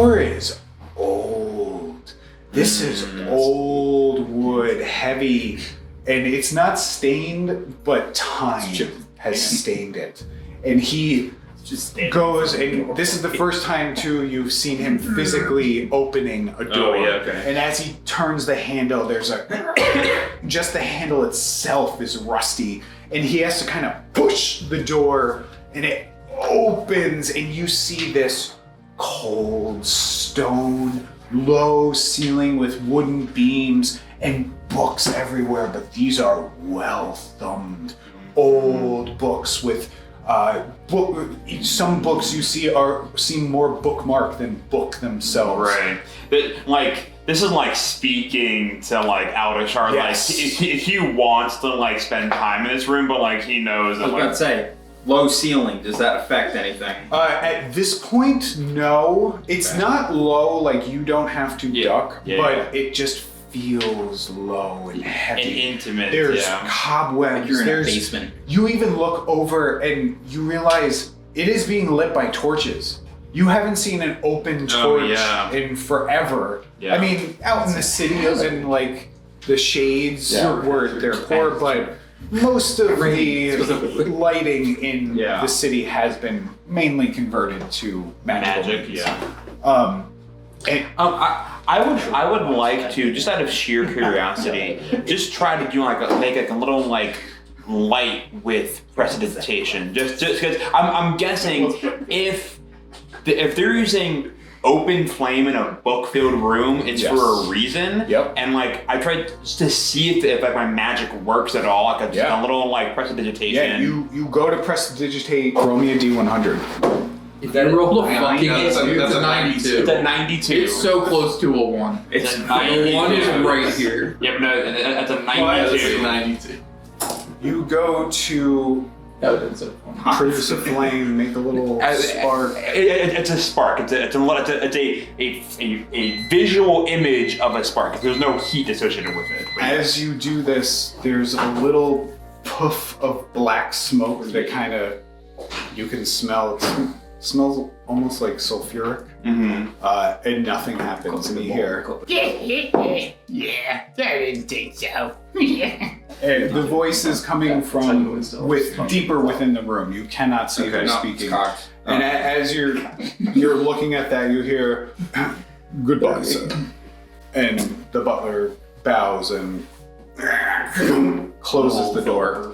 door is old. This is old wood, heavy, and it's not stained, but time has stained it. And he just goes, and this is the first time too you've seen him physically opening a door. And as he turns the handle, there's just the handle itself is rusty, and he has to kind of push the door, and it opens, and you see this cold stone, low ceiling with wooden beams and books everywhere, but these are well-thumbed old books with some books you see seem more bookmarked than book themselves. Right. But, like, this is like speaking to like Aldashar. Yes. Like, if he wants to like spend time in this room, but like he knows that. I was about to say, low ceiling. Does that affect anything? At this point, no. It's not low. Like you don't have to duck, but it just feels low and heavy and intimate. There's cobwebs. Like you're in a basement. You even look over and you realize it is being lit by torches. You haven't seen an open torch in forever. I mean, out in the city and like the shades where they're poor, but most of the lighting in the city has been mainly converted to magic. I would like to, just out of sheer curiosity, just try to do make a little like light with prestidigitation. Just because I'm guessing if they're using open flame in a book-filled room, it's for a reason. And like I tried to see if like my magic works at all. Like a little like prestidigitation. You go to prestidigitate. Roll me a D100. If you roll a fucking that's a 92. It's a 92. It's so close to a 1. It's a 92. 1 is right here. Yeah, but no, that's a 92. That's a 92. You go to produce a flame, make a little spark. It's a spark. It's a visual image of a spark. There's no heat associated with it. As you do this, there's a little puff of black smoke that kind of you can smell. It smells almost like sulfuric, and nothing happens. And you hear, yeah, I didn't think so. and the voice is coming from deeper within the room. You cannot see them speaking. And as you're looking at that, you hear, "Goodbye, sir." And the butler bows and closes the door,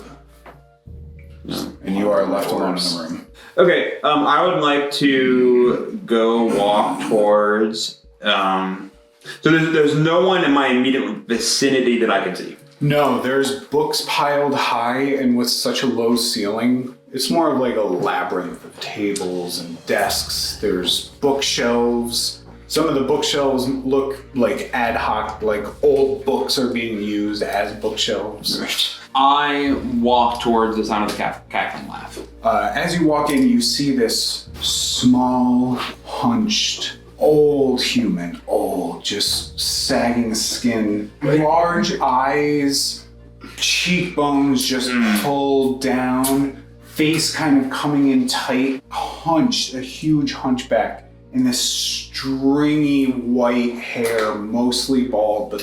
and you are left alone in the room. Okay, I would like to go walk towards. So there's no one in my immediate vicinity that I can see. No, there's books piled high, and with such a low ceiling, it's more of like a labyrinth of tables and desks. There's bookshelves. Some of the bookshelves look like ad hoc, like old books are being used as bookshelves. I walk towards the sound of the cackling laugh. As you walk in, you see this small, hunched, old human. Old, just sagging skin, large eyes, cheekbones just pulled down, face kind of coming in tight, hunched, a huge hunchback. And this stringy white hair, mostly bald, but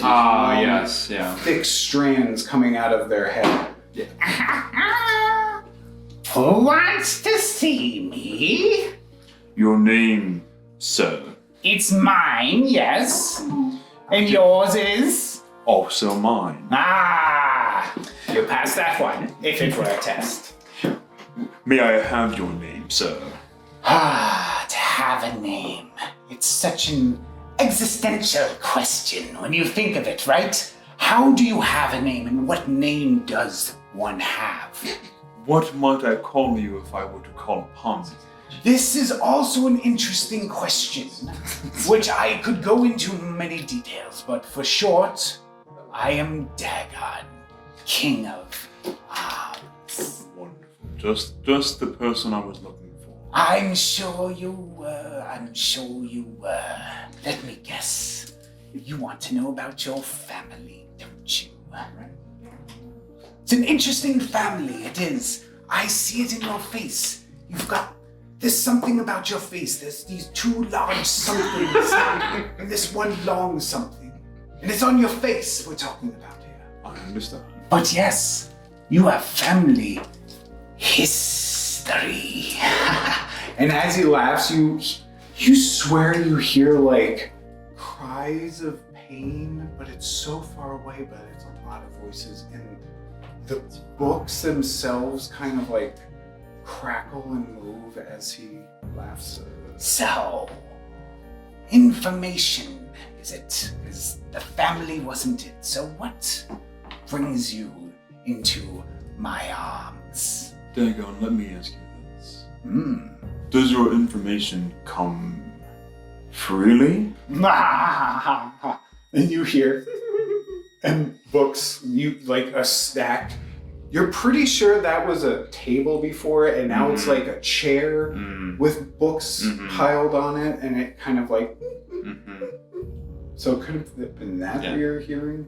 thick strands coming out of their head. Who wants to see me? Your name, sir? It's mine, yes. And yours is? Also mine. Ah, you passed that one, if it were a test. May I have your name, sir? To have a name. It's such an existential question when you think of it, right? How do you have a name, and what name does one have? What might I call you if I were to call upon you? This is also an interesting question, which I could go into many details, but for short, I am Dagon, King of Arms. Wonderful. Just the person I was looking for. I'm sure you were. Let me guess. You want to know about your family, don't you? It's an interesting family, it is. I see it in your face. You've got There's something about your face. There's these two large somethings and this one long something. And it's on your face we're talking about here. I understand. But yes, you have family history. And as he laughs, you swear you hear like cries of pain, but it's so far away, but it's a lot of voices. And the books themselves kind of like crackle and move as he laughs. So, information, is it? Because the family wasn't it. So what brings you into my arms? Dagon, let me ask you this. Does your information come freely? And you hear, and books, you like a stack. You're pretty sure that was a table before it, and now it's like a chair with books piled on it, and it kind of like. So it could have been that you're hearing.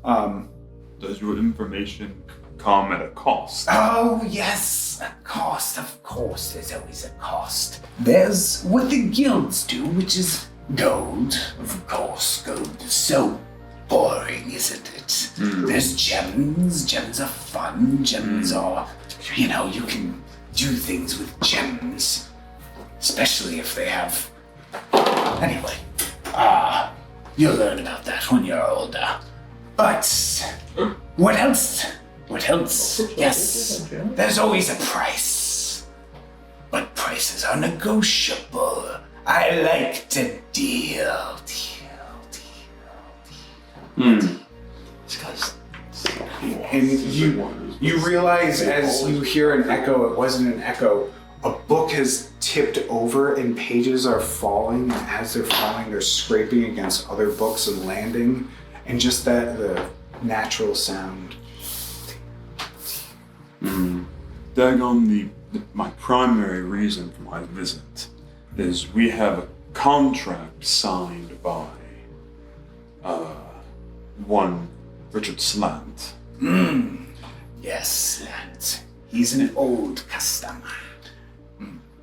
Does your information come at a cost? Oh, yes, a cost, of course. There's always a cost. There's what the guilds do, which is gold. Of course, gold is so boring, isn't it? There's gems. Gems are fun. Gems are, you can do things with gems. Especially if they have... Anyway, you'll learn about that when you're older. But, what else? What else? Yes, there's always a price. But prices are negotiable. I like to deal. And you realize as you hear an echo, it wasn't an echo. A book has tipped over and pages are falling, and as they're falling, they're scraping against other books and landing, and just the natural sound. Dagon, my primary reason for my visit is we have a contract signed by one Richard Slant. Yes, Slant. He's an old customer.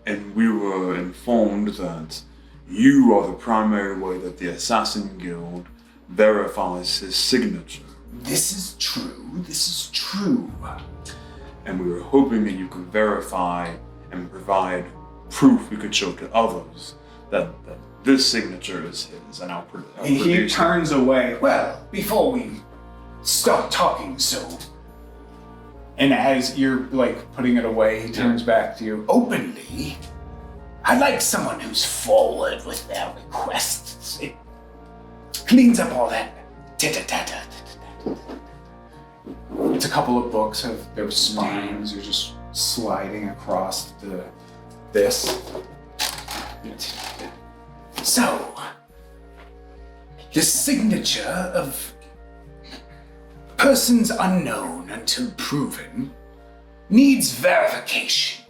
And we were informed that you are the primary way that the Assassin Guild verifies his signature. This is true. And we were hoping that you could verify and provide proof we could show to others that this signature is his, and I'll He produce it. turns away. Well, before we start talking so And as you're like putting it away, he turns back to you. openly, I like someone who's forward with their requests. It cleans up all that titter-tatter. It's a couple of books of their spines are just sliding across this. So, the signature of persons unknown until proven needs verification.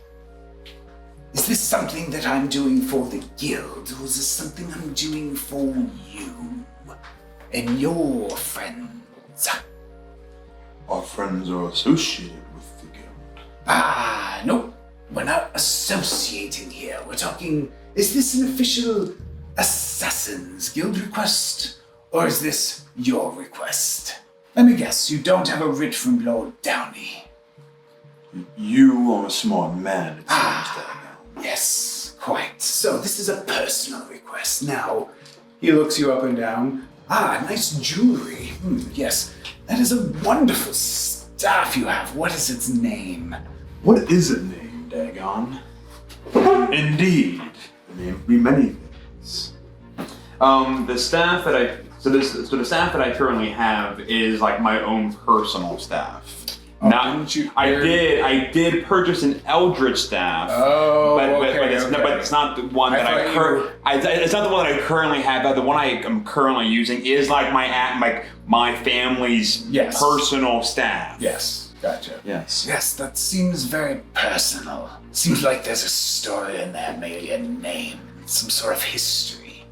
Is this something that I'm doing for the guild, or is this something I'm doing for you and your friends? Our friends are associated with the guild. Nope. We're not associating here. We're talking, is this an official Assassin's Guild request, or is this your request? Let me guess, you don't have a writ from Lord Downey. You are a smart man, it seems, Dagon. Yes, quite. So this is a personal request. Now, He looks you up and down. nice jewelry. Yes, that is a wonderful staff you have. What is its name? What is it named, Dagon? Indeed, the name could be many things. The staff that the staff that I currently have is like my own personal staff. Didn't you I did purchase an Eldritch staff. But it's not the one that it's not the one that I currently have. But the one I am currently using is like my family's personal staff. Yes, gotcha. Yes. Yes, that seems very personal. Seems like there's a story in there, maybe a name, some sort of history.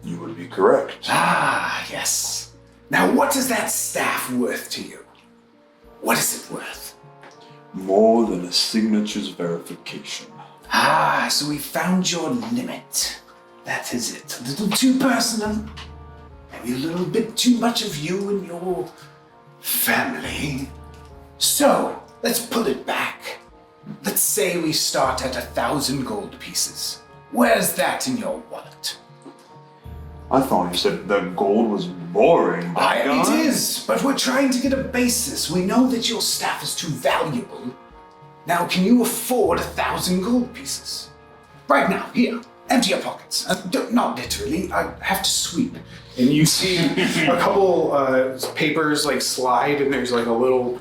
You would be correct. Yes. Now, what is that staff worth to you? What is it worth? More than a signature's verification. Ah, so we found your limit. That is it. A little too personal. Maybe a little bit too much of you and your family. So, let's pull it back. Let's say we start at 1,000 gold pieces. Where's that in your wallet? I thought you said the gold was boring. It is, but we're trying to get a basis. We know that your staff is too valuable. Now, can you afford 1,000 gold pieces? Right now, here. Empty your pockets. Not literally. I have to sweep. And you see a couple papers like slide, and there's like a little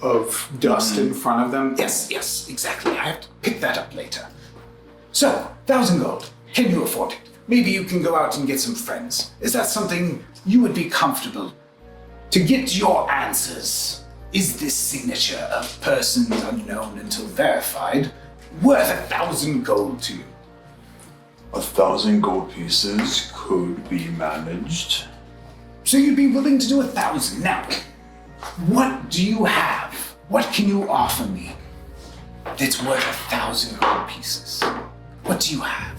of dust in front of them. Yes, exactly. I have to pick that up later. So, 1,000 gold. Can you afford it? Maybe you can go out and get some friends. Is that something you would be comfortable? To get your answers, is this signature of persons unknown until verified worth 1,000 gold to you? 1,000 gold pieces could be managed. So you'd be willing to do 1,000. Now, what do you have? What can you offer me that's worth 1,000 gold pieces? What do you have?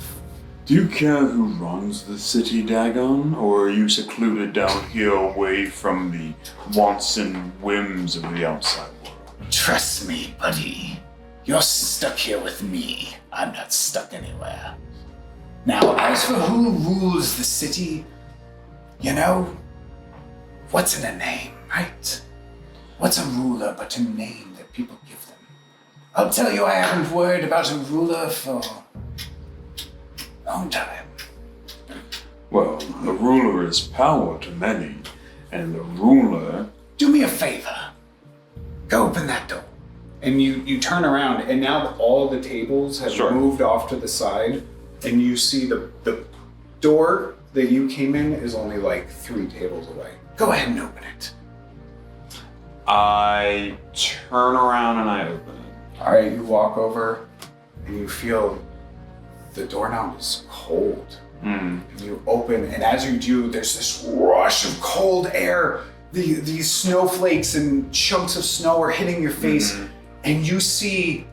Do you care who runs the city, Dagon? Or are you secluded down here away from the wants and whims of the outside world? Trust me, buddy. You're stuck here with me. I'm not stuck anywhere. Now, as for who rules the city, you know, what's in a name, right? What's a ruler but a name that people give them? I'll tell you, I haven't worried about a ruler for a long time. Well, the ruler is power to many, and the ruler... Do me a favor. Go open that door. And you turn around, and now all the tables have moved off to the side, and you see the door that you came in is only like 3 tables away. Go ahead and open it. I turn around and I open it. All right, you walk over, and you feel the doorknob is cold. And you open, and as you do, there's this rush of cold air. These snowflakes and chunks of snow are hitting your face, and you see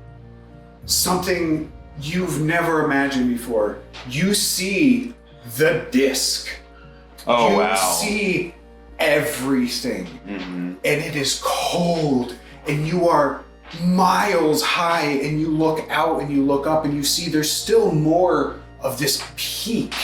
something you've never imagined before. You see the disc. Oh, wow. You see everything, and it is cold, and you are miles high, and you look out and you look up and you see there's still more of this peak,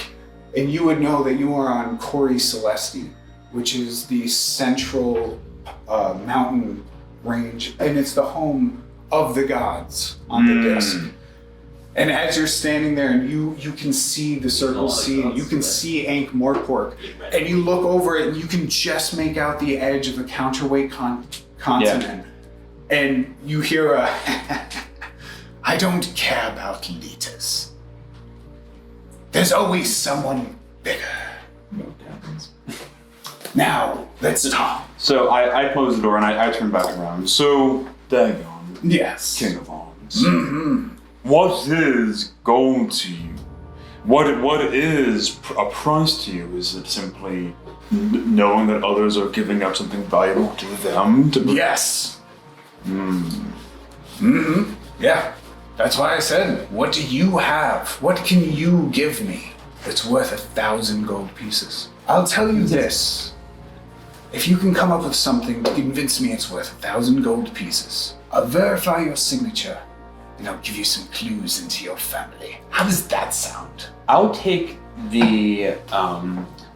and you would know that you are on Cori Celesti, which is the central mountain range, and it's the home of the gods on the disc. And as you're standing there, and you can see the Circle C, and you can see Ankh-Morpork, and you look over it, and you can just make out the edge of the counterweight continent, and you hear a, I don't care about liters. There's always someone bigger. Now, let's talk. So I close the door and I turn back around. So, Dagon, Yes. King of Arms, what is gold to you? What is a price to you? Is it simply knowing that others are giving up something valuable to them? Yes. Yeah. That's why I said, what do you have? What can you give me that's worth 1,000 gold pieces? I'll tell you this. If you can come up with something to convince me it's worth 1,000 gold pieces, I'll verify your signature and I'll give you some clues into your family. How does that sound? I'll take the,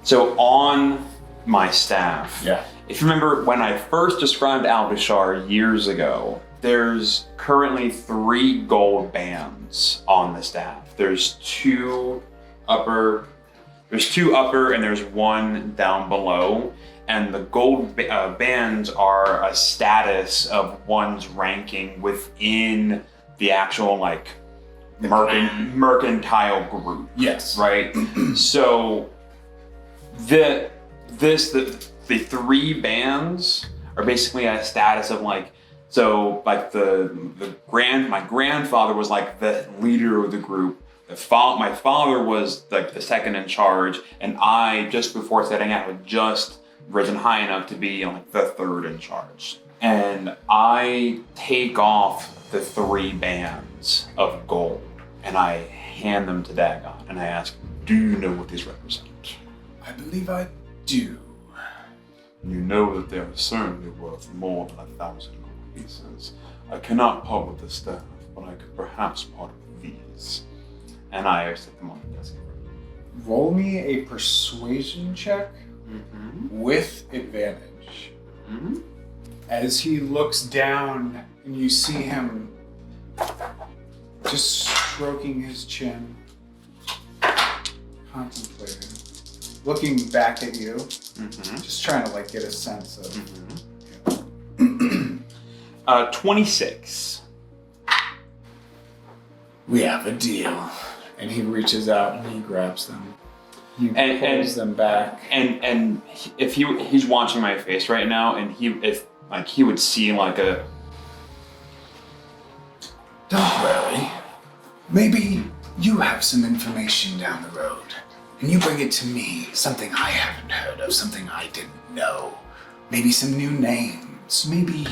so on my staff, if you remember when I first described Aldashar years ago, there's currently 3 gold bands on the staff. There's two upper and there's 1 down below. And the gold bands are a status of one's ranking within the actual like mercantile group. Yes. Right? So the 3 bands are basically a status of like, so like my grandfather was like the leader of the group. My father was like the second in charge, and I, just before setting out, had just risen high enough to be like the 3rd in charge. And I take off the 3 bands of gold and I hand them to Dagon and I ask, do you know what these represent? I believe I do. You know that they are certainly worth more than 1,000 gold pieces. I cannot part with the staff, but I could perhaps part with these. And I stick them on the desk. Roll me a persuasion check with advantage. As he looks down and you see him just stroking his chin, contemplating, looking back at you, just trying to like get a sense of. 26. We have a deal. And he reaches out and he grabs them. He pulls them back. And if he's watching my face right now, and he would see like a. Don't worry. Maybe you have some information down the road, and you bring it to me, something I haven't heard of, something I didn't know. Maybe some new names. Maybe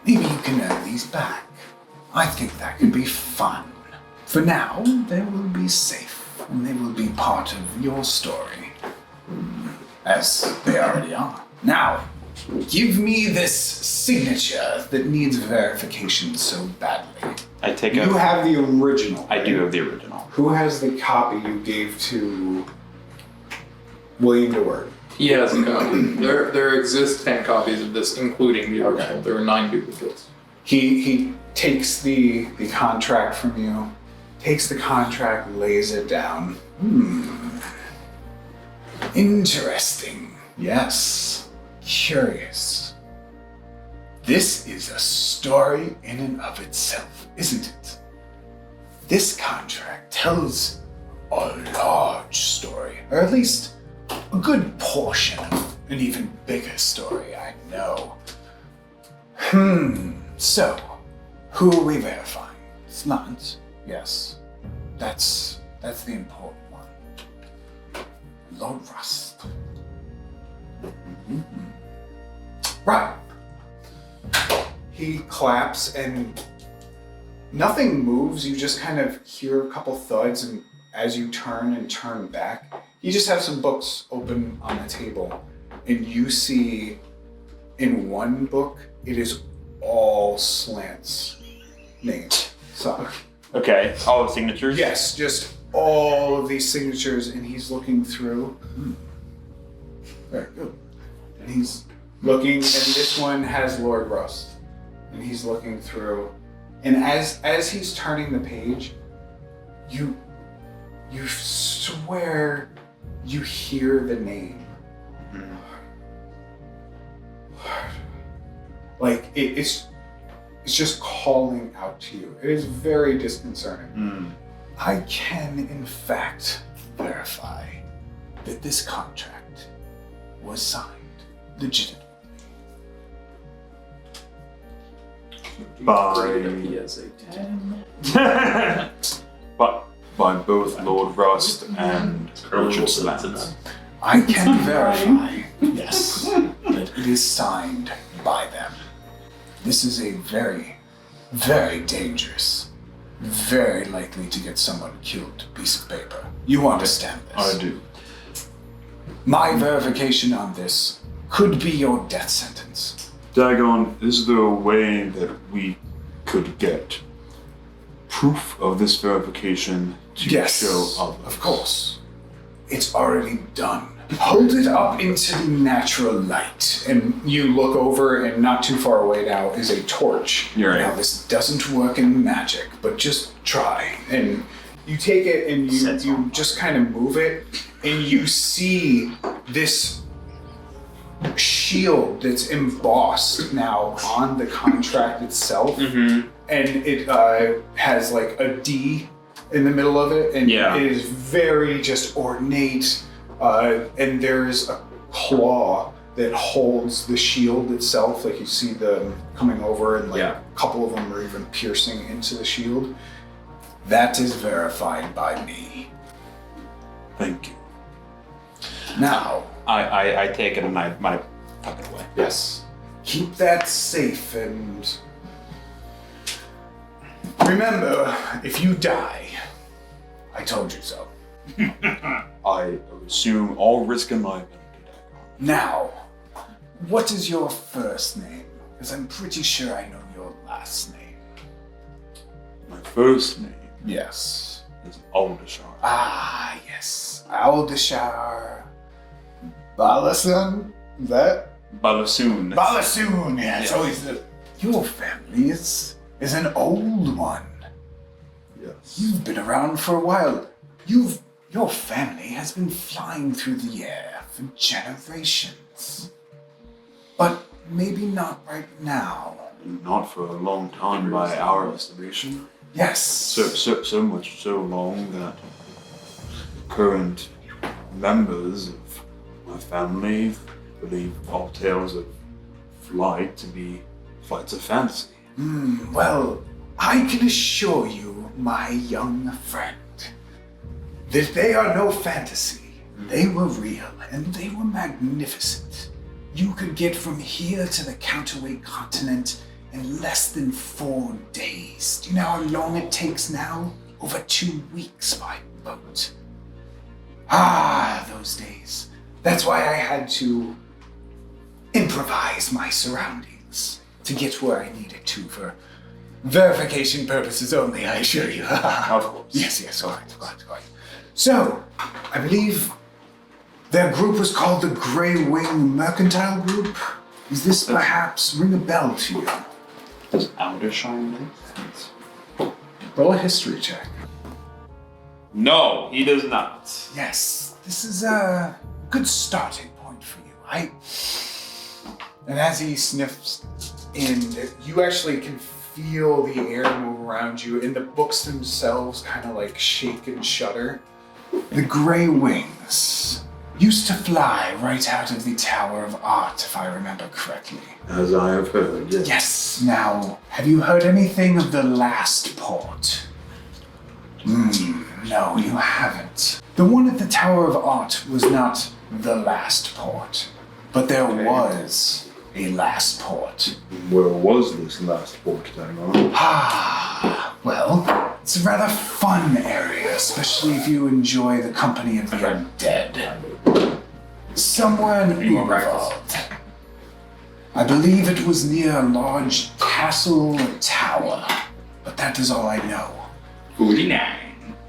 you can earn these back. I think that could be fun. For now, they will be safe, and they will be part of your story. As they already are. Now, give me this signature that needs verification so badly. I take You have the original. I right? do have the original. Who has the copy you gave to William DeWord? He has a copy. There exist 10 copies of this, including the original. Okay. There are 9 duplicates. He takes the contract from you, takes the contract, lays it down. Interesting. Yes. Curious. This is a story in and of itself, isn't it? This contract tells a large story, or at least a good portion of an even bigger story, I know. So, who are we verifying? It's not. Yes. That's the important one. Lord Rust. Right. He claps and nothing moves. You just kind of hear a couple thuds, and as you turn back, you just have some books open on the table, and you see in one book it is all Slant's name. So, Okay, all the signatures? yes, just all of these signatures, and he's looking through. Very good. And he's looking, and this one has Lord Rust. And he's looking through. And as he's turning the page, you swear you hear the name. Like it's just calling out to you. It is very disconcerting. I can, in fact, verify that this contract was signed legitimately. He has a 10. But by both Lord Rust and Richard Slant. I can verify, yes, that it is signed by them. This is a very, very dangerous, very likely to get someone killed piece of paper. You understand this? I do. My verification on this could be your death sentence. Dagon, is there a way that we could get proof of this verification to Yes, show others? of course. It's already done. Hold it up into the natural light. And you look over, and not too far away now is a torch. You're right. Now, this doesn't work in magic, but just try. And you take it and you just kind of move it, and you see this shield that's embossed now on the contract itself. And it has like a D in the middle of it, and Yeah. it is very just ornate. And there's a claw that holds the shield itself. Like you see them coming over, and like a couple of them are even piercing into the shield. That is verified by me. Thank you. Now, I take it and I tuck it away. Yes. Keep that safe and Remember, if you die, I told you so. I assume all risk and liability, Dagon. Now, what is your first name? Because I'm pretty sure I know your last name. My first name Yes. is Aldashar. Ah, yes. Aldashar. Balasun? Is that? Balasoon. Balasoon, yeah. It's always the... Your family is an old one. Yes. You've been around for a while. Your family has been flying through the air for generations. But maybe not right now. Not for a long time by our estimation. Yes. So much so long that the current members of my family believe all tales of flight to be flights of fantasy. Well, I can assure you, my young friend, that they are no fantasy. They were real, and they were magnificent. You could get from here to the counterweight continent in less than 4 days. Do you know how long it takes now? Over 2 weeks by boat. Ah, those days. That's why I had to improvise my surroundings to get where I needed to for verification purposes only, I assure you. Of course. Yes, all right. So, I believe their group was called the Grey Wing Mercantile Group. Does this perhaps ring a bell to you? Does Aldashar know? Roll a history check. No, he does not. Yes, this is a good starting point for you. And as he sniffs in, you actually can feel the air move around you, and the books themselves kind of like shake and shudder. The Grey Wings used to fly right out of the Tower of Art, if I remember correctly. As I have heard, yes. Yes, now, have you heard anything of the last port? No, you haven't. The one at the Tower of Art was not the last port, but there was a last port. Where was this last port, Dagon? Well, it's a rather fun area, especially if you enjoy the company of the undead. Somewhere in Uberwald. I believe it was near a large castle or tower, but that is all I know. 49.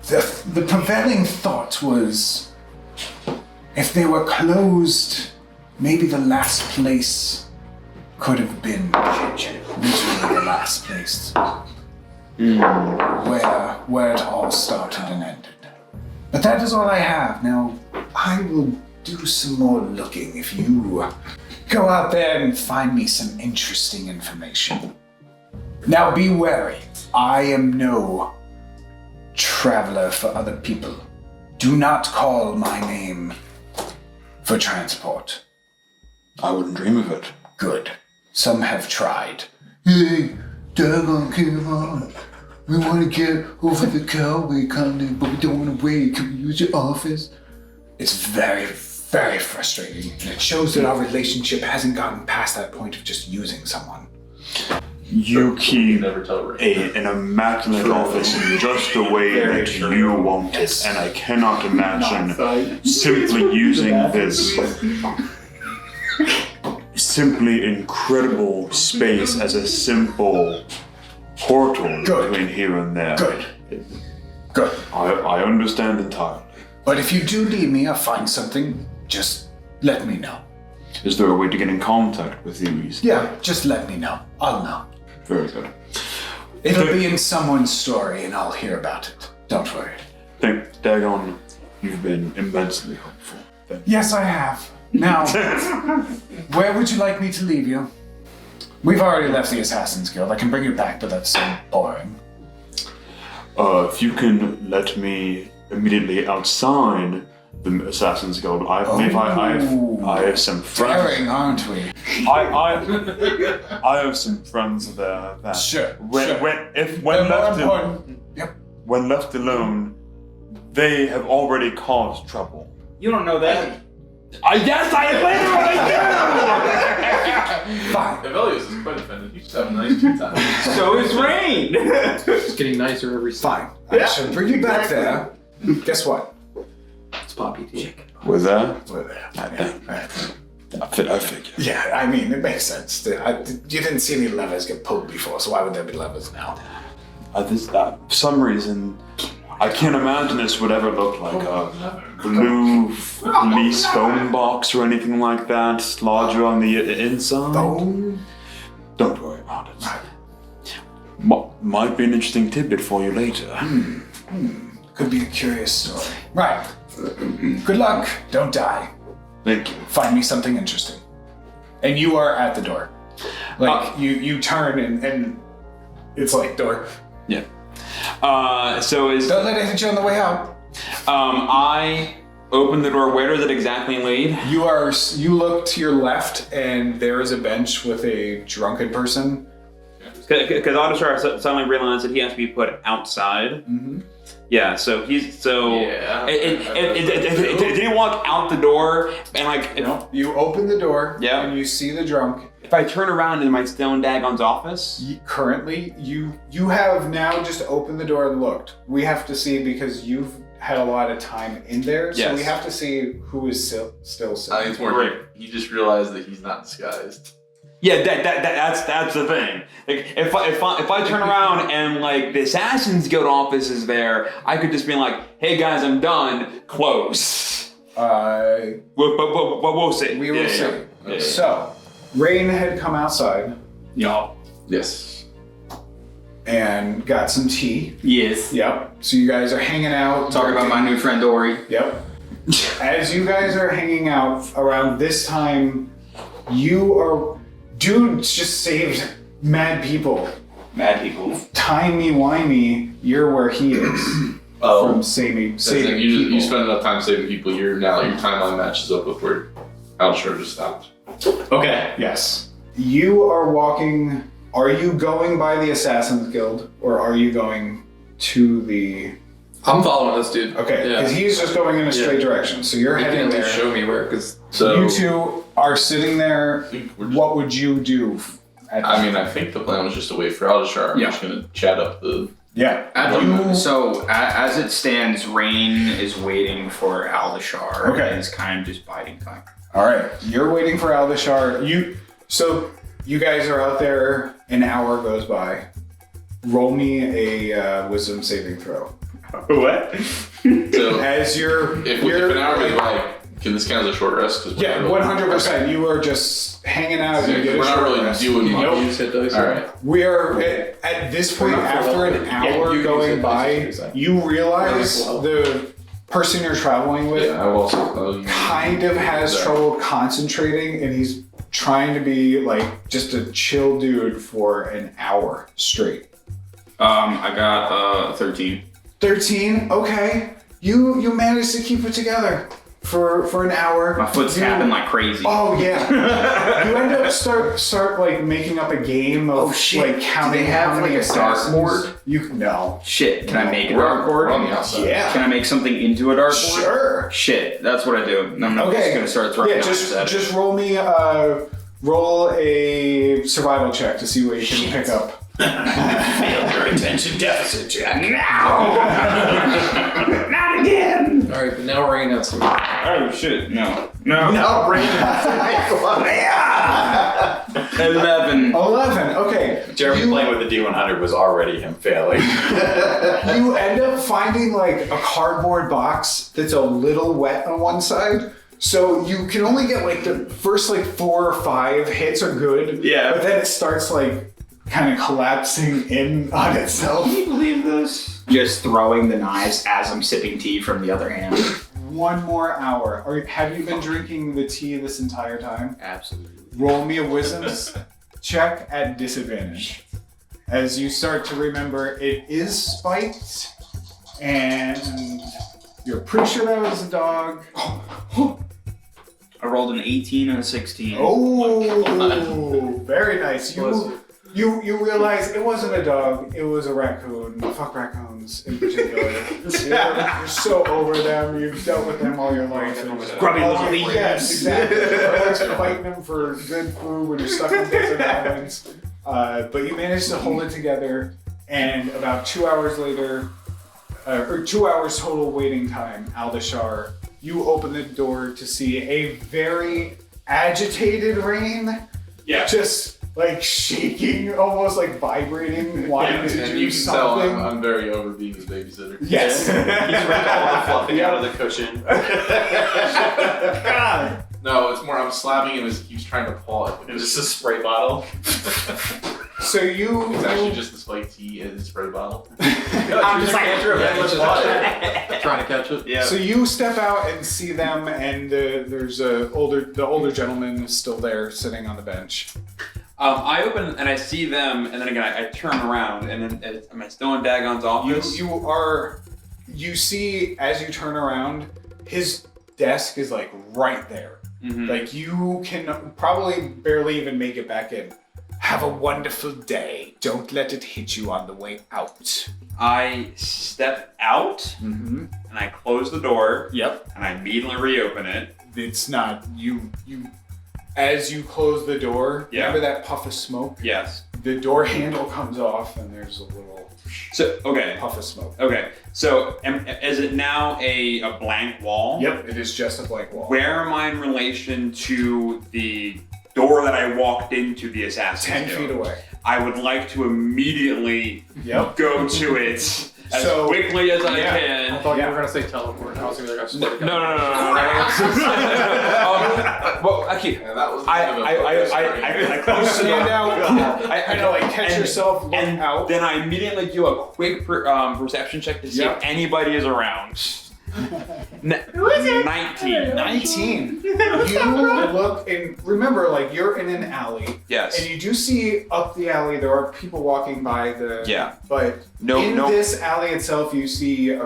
The prevailing thought was, if they were closed, maybe the last place could have been literally the last place where it all started and ended. But that is all I have. Now, I will do some more looking if you go out there and find me some interesting information. Now be wary. I am no traveler for other people. Do not call my name for transport. I wouldn't dream of it. Good. Some have tried. Hey, Dagon, come on. We want to get over the Cowboy continent, but we don't want to wait. Can we use your office? It's very, very frustrating. And it shows that our relationship hasn't gotten past that point of just using someone. You keep Never tell Ray. an immaculate office in just the way that you want it, and I cannot imagine simply using this simply incredible space as a simple portal Good. between here and there. Good. I understand entirely. But if you do need me or find something, just let me know. Is there a way to get in contact with you easily? Yeah, just let me know. I'll know. Very good. It'll be in someone's story and I'll hear about it. Don't worry. Thank Dagon, you've been immensely helpful. Thank you. Yes, I have. Now, where would you like me to leave you? We've already left the Assassin's Guild. I can bring you back, but that's so boring. If you can let me immediately outside the Assassin's Guild, I have some friends. Daring, aren't we? I have some friends there that Sure. When left alone, they have already caused trouble. You don't know that. Yes, I literally do! Fine. Evelius is quite offended. You just have 92 times. So is Rain. It's getting nicer every Fine. I shall bring you back there. Guess what? It's Poppy tea. Was that? We're there. I figure. Yeah, I mean, it makes sense. You didn't see any levers get pulled before, so why would there be levers now? For some reason, I can't imagine this would ever look like a blue fleece foam box or anything like that, larger on the inside. Bone? Don't worry about it. Might be an interesting tidbit for you later. Could be a curious story. Right. Good luck. Don't die. Thank you. Find me something interesting. And you are at the door. Like, you turn and it's like, door. Yeah. So is Don't let it hit you on the way out. I open the door. Where does it exactly lead? You look to your left and there is a bench with a drunken person. Because Aldashar suddenly realized that he has to be put outside. Mm-hmm. Yeah, so he's Yeah. Did he walk out the door and like? You open the door Yeah. and you see the drunk. If I turn around in my still in Dagon's office, Currently, you have now just opened the door and looked. We have to see because you've had a lot of time in there, so Yes. we have to see who is still I sitting. think it's more he just realized that he's not disguised. yeah, that's the thing. Like if I turn around and like the Assassin's Guild office is there, I could just be like, "Hey guys, I'm done." Close. We'll see. We will Yeah, see. yeah. Yeah. So, Rain had come outside Yes. and got some tea. Yes. Yep. So you guys are hanging out. Talk about my new friend Ori. Yep. As you guys are hanging out around this time, dude just saved mad people. Mad people. Timey-wimey, you're where he is. From saving You people. spend enough time saving people, your timeline matches up with where Aldashar just stopped. Okay. Yes. You are walking. Are you going by the Assassin's Guild or are you going to the. I'm following this dude. Okay, Yeah. because he's just going in a straight direction. So you're You can heading at there. least show me where, because So You two are sitting there. What would you do? I think the plan was just to wait for Aldashar. I'm Yeah. just gonna chat up the. Yeah. As it stands, Rain is waiting for Aldashar. Okay. And is kind of just biding time. All right. You're waiting for Aldashar. So you guys are out there. An hour goes by. Roll me a wisdom saving throw. What? So As you're. if an hour goes by, can this count as a short rest? 'Cause we're Yeah, not really- 100%. You are just hanging out. You get a We're not short really rest. doing much. Nope. use hit dice. All right. We are at this point after an hour you going use it, by. use it. You realize Yeah, well. the person you're traveling with Yeah, I've also. kind of has trouble concentrating, and he's trying to be like just a chill dude for an hour straight. I got 13. 13. Okay, you managed to keep it together for an hour. My foot's tapping like crazy. Oh yeah. You end up start like making up a game of like counting Do they have, how many like, a assassins. dartboard? No. Shit, can I make a We're dartboard? on the outside. Yeah. Can I make something into a dartboard? Sure. Shit, that's what I do. I'm not Okay. just gonna start throwing Yeah, knives at it. just roll a survival check to see what you can pick up. Failed your attention deficit check. Not again! All right, but now Rain has some. Oh shit, no. No. No, Rain. 11. 11. Okay. Jeremy You- playing with the D100 was already him failing. You end up finding like a cardboard box that's a little wet on one side. So you can only get like the first like 4 or 5 hits are good. Yeah. But then it starts like kind of collapsing in on itself. Can you believe this? Just throwing the knives as I'm sipping tea from the other hand. One more hour. Have you been drinking the tea this entire time? Absolutely. Roll me a wisdom check at disadvantage. As you start to remember, it is spiked, and you're pretty sure that was a dog. I rolled an 18 and a 16. Oh, very nice. You realize it wasn't a dog, it was a raccoon. Fuck raccoons in particular. You're so over them, you've dealt with them all your life. Grubby little thieves. Yes, exactly. You're always fighting them for good food when you're stuck on desert islands. But you managed to hold it together, and about 2 hours later, or 2 hours total waiting time, Aldashar, you open the door to see a very agitated Rain. Yeah. Just like shaking, almost like vibrating, wanting to And do you can tell something. I'm very over being his babysitter. Yes. He's ripped all the fluffing out of the cushion. God. No, it's more I'm slapping him as he keeps trying to paw it. It was just a spray bottle. So It's actually just the spiked tea in his spray bottle. I'm just like, Trying to catch it. Yeah. So you step out and see them, and there's the older gentleman is still there, sitting on the bench. I open and I see them, and then again I turn around, and then am I still in Dagon's office? You see as you turn around, his desk is like right there. Mhm. Like you can probably barely even make it back in. Have a wonderful day. Don't let it hit you on the way out. I step out Mm-hmm. and I close the door. Yep. And I immediately reopen it. It's not you. As you close the door, Yeah. remember that puff of smoke? Yes. The door handle comes off, and there's a little So okay. puff of smoke. Okay. So is it now a blank wall? Yep. It is just a blank wall. Where am I in relation to the door that I walked into the assassin's 10 Guild? feet away. I would like to immediately Yep. go to it as So- quickly as I Yeah. I can. thought Yeah. you were gonna say teleport. I was gonna be like, I swear to God. No. Well, actually, Yeah, that was I close the Stand door. out. I like catch yourself, look and out. then I immediately do a quick perception check to see Yep. if anybody is around. Who is it? 19. 19. You look and remember, like you're in an alley, Yes. and you do see up the alley there are people walking by the. Yeah. But No. this alley itself, you see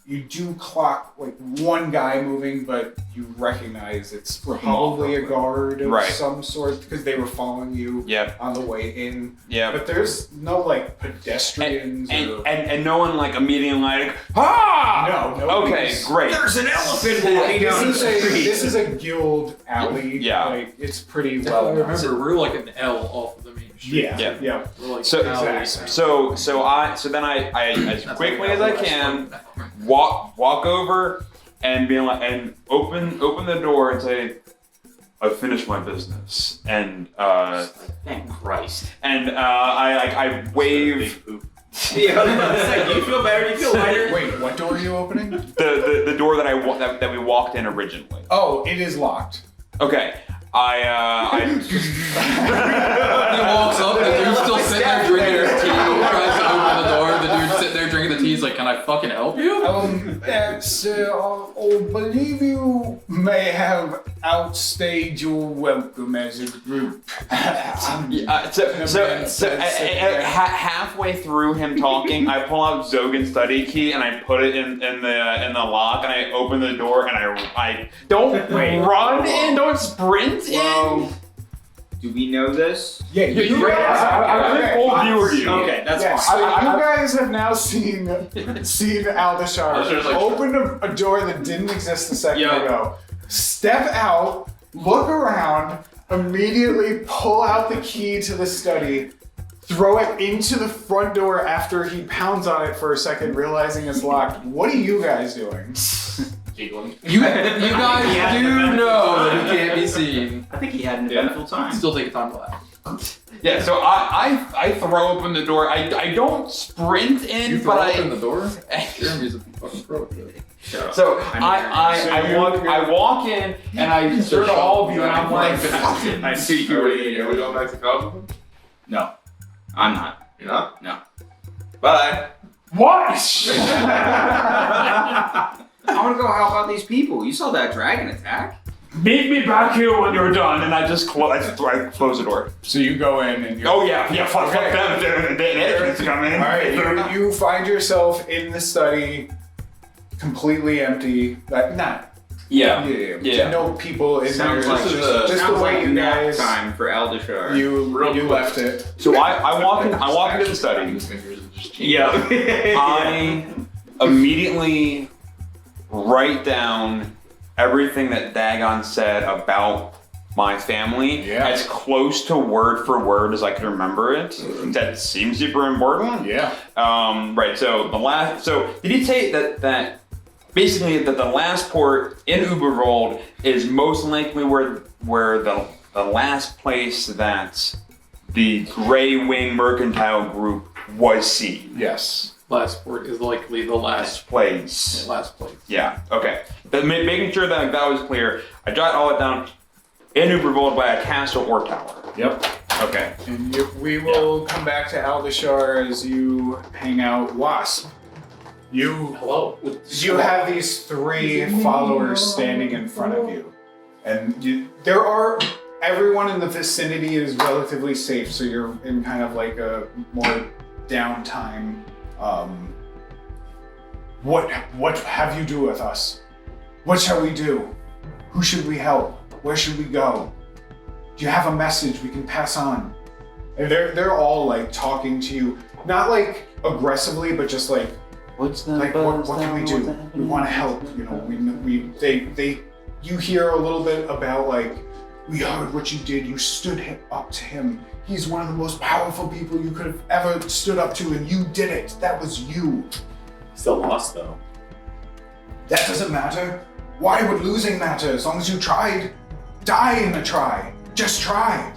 you do clock like one guy moving, but you recognize it's probably a guard of Right. some sort because they were following you Yep. on the way in. Yep. But there's no like pedestrians or. And no one like immediately like ah. No. Okay, nobody's- great. There's an elephant walking down the street. This is a guild alley. Yeah. Like, it's pretty I well. remember, we're like an L off of the main street. Yeah. Yeah. We're like So- alley. So then I as That's quickly like as I can walk over and be like and open the door and say, I've finished my business, and Thank Christ. I wave Big poop. Yeah, I was about to say, do you feel better? Do you feel lighter? Wait, what door are you opening? the door that that we walked in originally. Oh, it is locked. Okay, I He walks up, the dude's still sitting there drinking his tea. He tries to open the door. The dude's sitting there drinking the tea. He's like, "Can I fucking help you?" I believe you may have outstayed your welcome as a group. Halfway through him talking, I pull out Zogan's study key and I put it in the lock, and I open the door and I don't run in, don't sprint in. Do we know this? Yeah, you I'm guys. full view of you. Okay, that's Yes, fine. so you guys have now seen Aldashar Aldashar's like- open a door that didn't exist a second Yeah. ago. Step out, look around, immediately pull out the key to the study, throw it into the front door after he pounds on it for a second, realizing it's locked. What are you guys doing? Giggling. You guys do know that he can't be seen. I think he had an eventful time. Still take a time to laugh. Yeah, so I throw open the door. I don't sprint in, You throw but open the door? Jeremy's a fucking pro at that. Shut up. So I'm I walk in and I turn to all of you and I'm like, I see you. Are we going back to college? No, I'm not. You're not? No. Bye. What? I want to go help out these people. You saw that dragon attack. meet me back here when you're done, and I just close the door. So you go in and you. Oh yeah, fuck Okay. them. It's coming. All right, you find yourself in the study, completely empty. Not Yeah. To know people in there. Sounds like Just the sounds way like you nap guys. time for Aldashar. You Real left it. So I walk into the study. Yeah. I immediately write down everything that Dagon said about my family as close to word for word as I can remember it. That seems super important. Yeah. Right. So did he say that basically that the last port in Ubervold is most likely where the last place that the Grey Wing Mercantile Group was seen? Yes. Last port is likely the last Place. place. Yeah. Okay. But making sure that was clear, I jot all it down. In Ubervold by a castle or tower. Yep. Okay. And we will come back to Aldashar as you hang out. Wasp. You have these 3 followers standing in front of you, and everyone in the vicinity is relatively safe. So you're in kind of like a more downtime. What have you do with us? What shall we do? Who should we help? Where should we go? Do you have a message we can pass on? And they're all like talking to you, not like aggressively, but just like, What's the like what can we do? We want to help. You know, you hear a little bit about like, we heard what you did. You stood up to him. He's one of the most powerful people you could have ever stood up to, and you did it. That was you. Still lost though. That doesn't matter. Why would losing matter as long as you tried? Die in the try. Just try.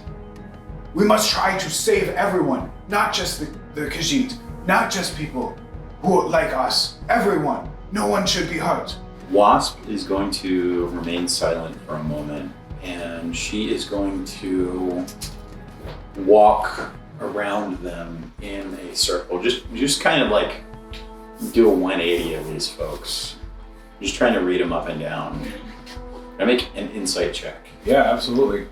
We must try to save everyone, not just the Khajiit, not just people who like us. Everyone. No one should be hurt. Wasp is going to remain silent for a moment, and she is going to walk around them in a circle. Just kind of like do a 180 of these folks. Just trying to read them up and down. I make an insight check. Yeah, absolutely.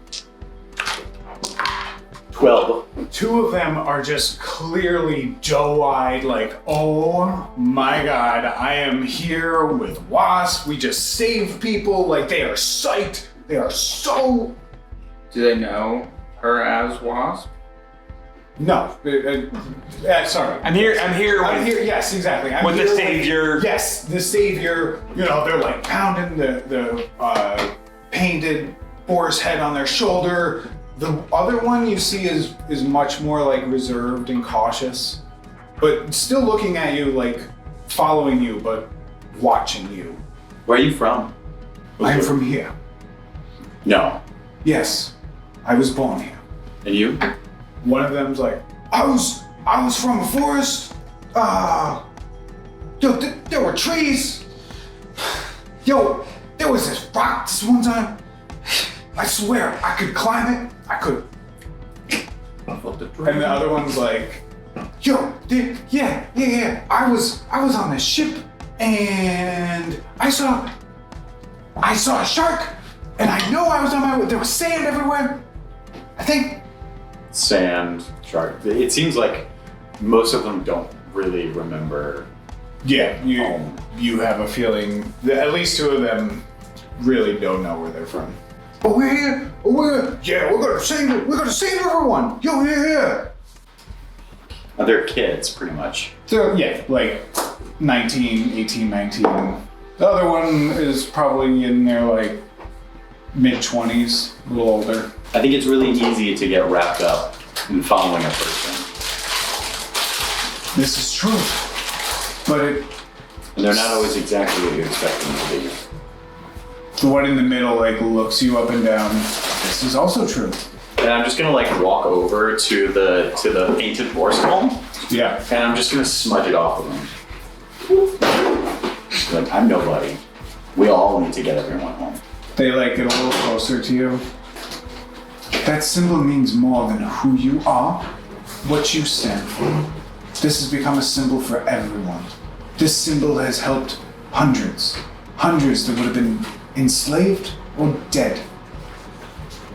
12. 2 of them are just clearly doe-eyed, like, oh my god, I am here with Wasp. We just saved people. Like, they are psyched. They are so... Do they know her as Wasp? No. Sorry. I'm here. I'm here. Yes, exactly. I'm With the here savior. Yes, the savior. You know, they're like pounding the painted boar's head on their shoulder. The other one you see is much more like reserved and cautious, but still looking at you, like following you, but watching you. Where are you from? I'm from here. No. Yes, I was born here. And you? One of them's like, I was from a forest. Yo, there were trees. Yo, there was this rock this one time. I swear, I could climb it. I could. And the other one's like, yo, yeah. I was on this ship and I saw a shark, and I know I was on my way. There was sand everywhere. I think. Sand, shark. It seems like most of them don't really remember. Yeah, you have a feeling that at least 2 of them really don't know where they're from. Oh, we're here. We're gonna save everyone. Yo, yeah. They're kids, pretty much. So yeah, like 18, 19. The other one is probably in their like mid-20s, a little older. I think it's really easy to get wrapped up in following a person. This is true, but And they're not always exactly what you expect them to be. the one in the middle like looks you up and down. This is also true. And I'm just gonna like walk over to the painted horse skull, Yeah. and I'm just gonna smudge it off of them. Like, I'm nobody. We all need to get everyone home. They like get a little closer to you. That symbol means more than who you are, what you stand for. This has become a symbol for everyone. This symbol has helped hundreds that would have been enslaved or dead.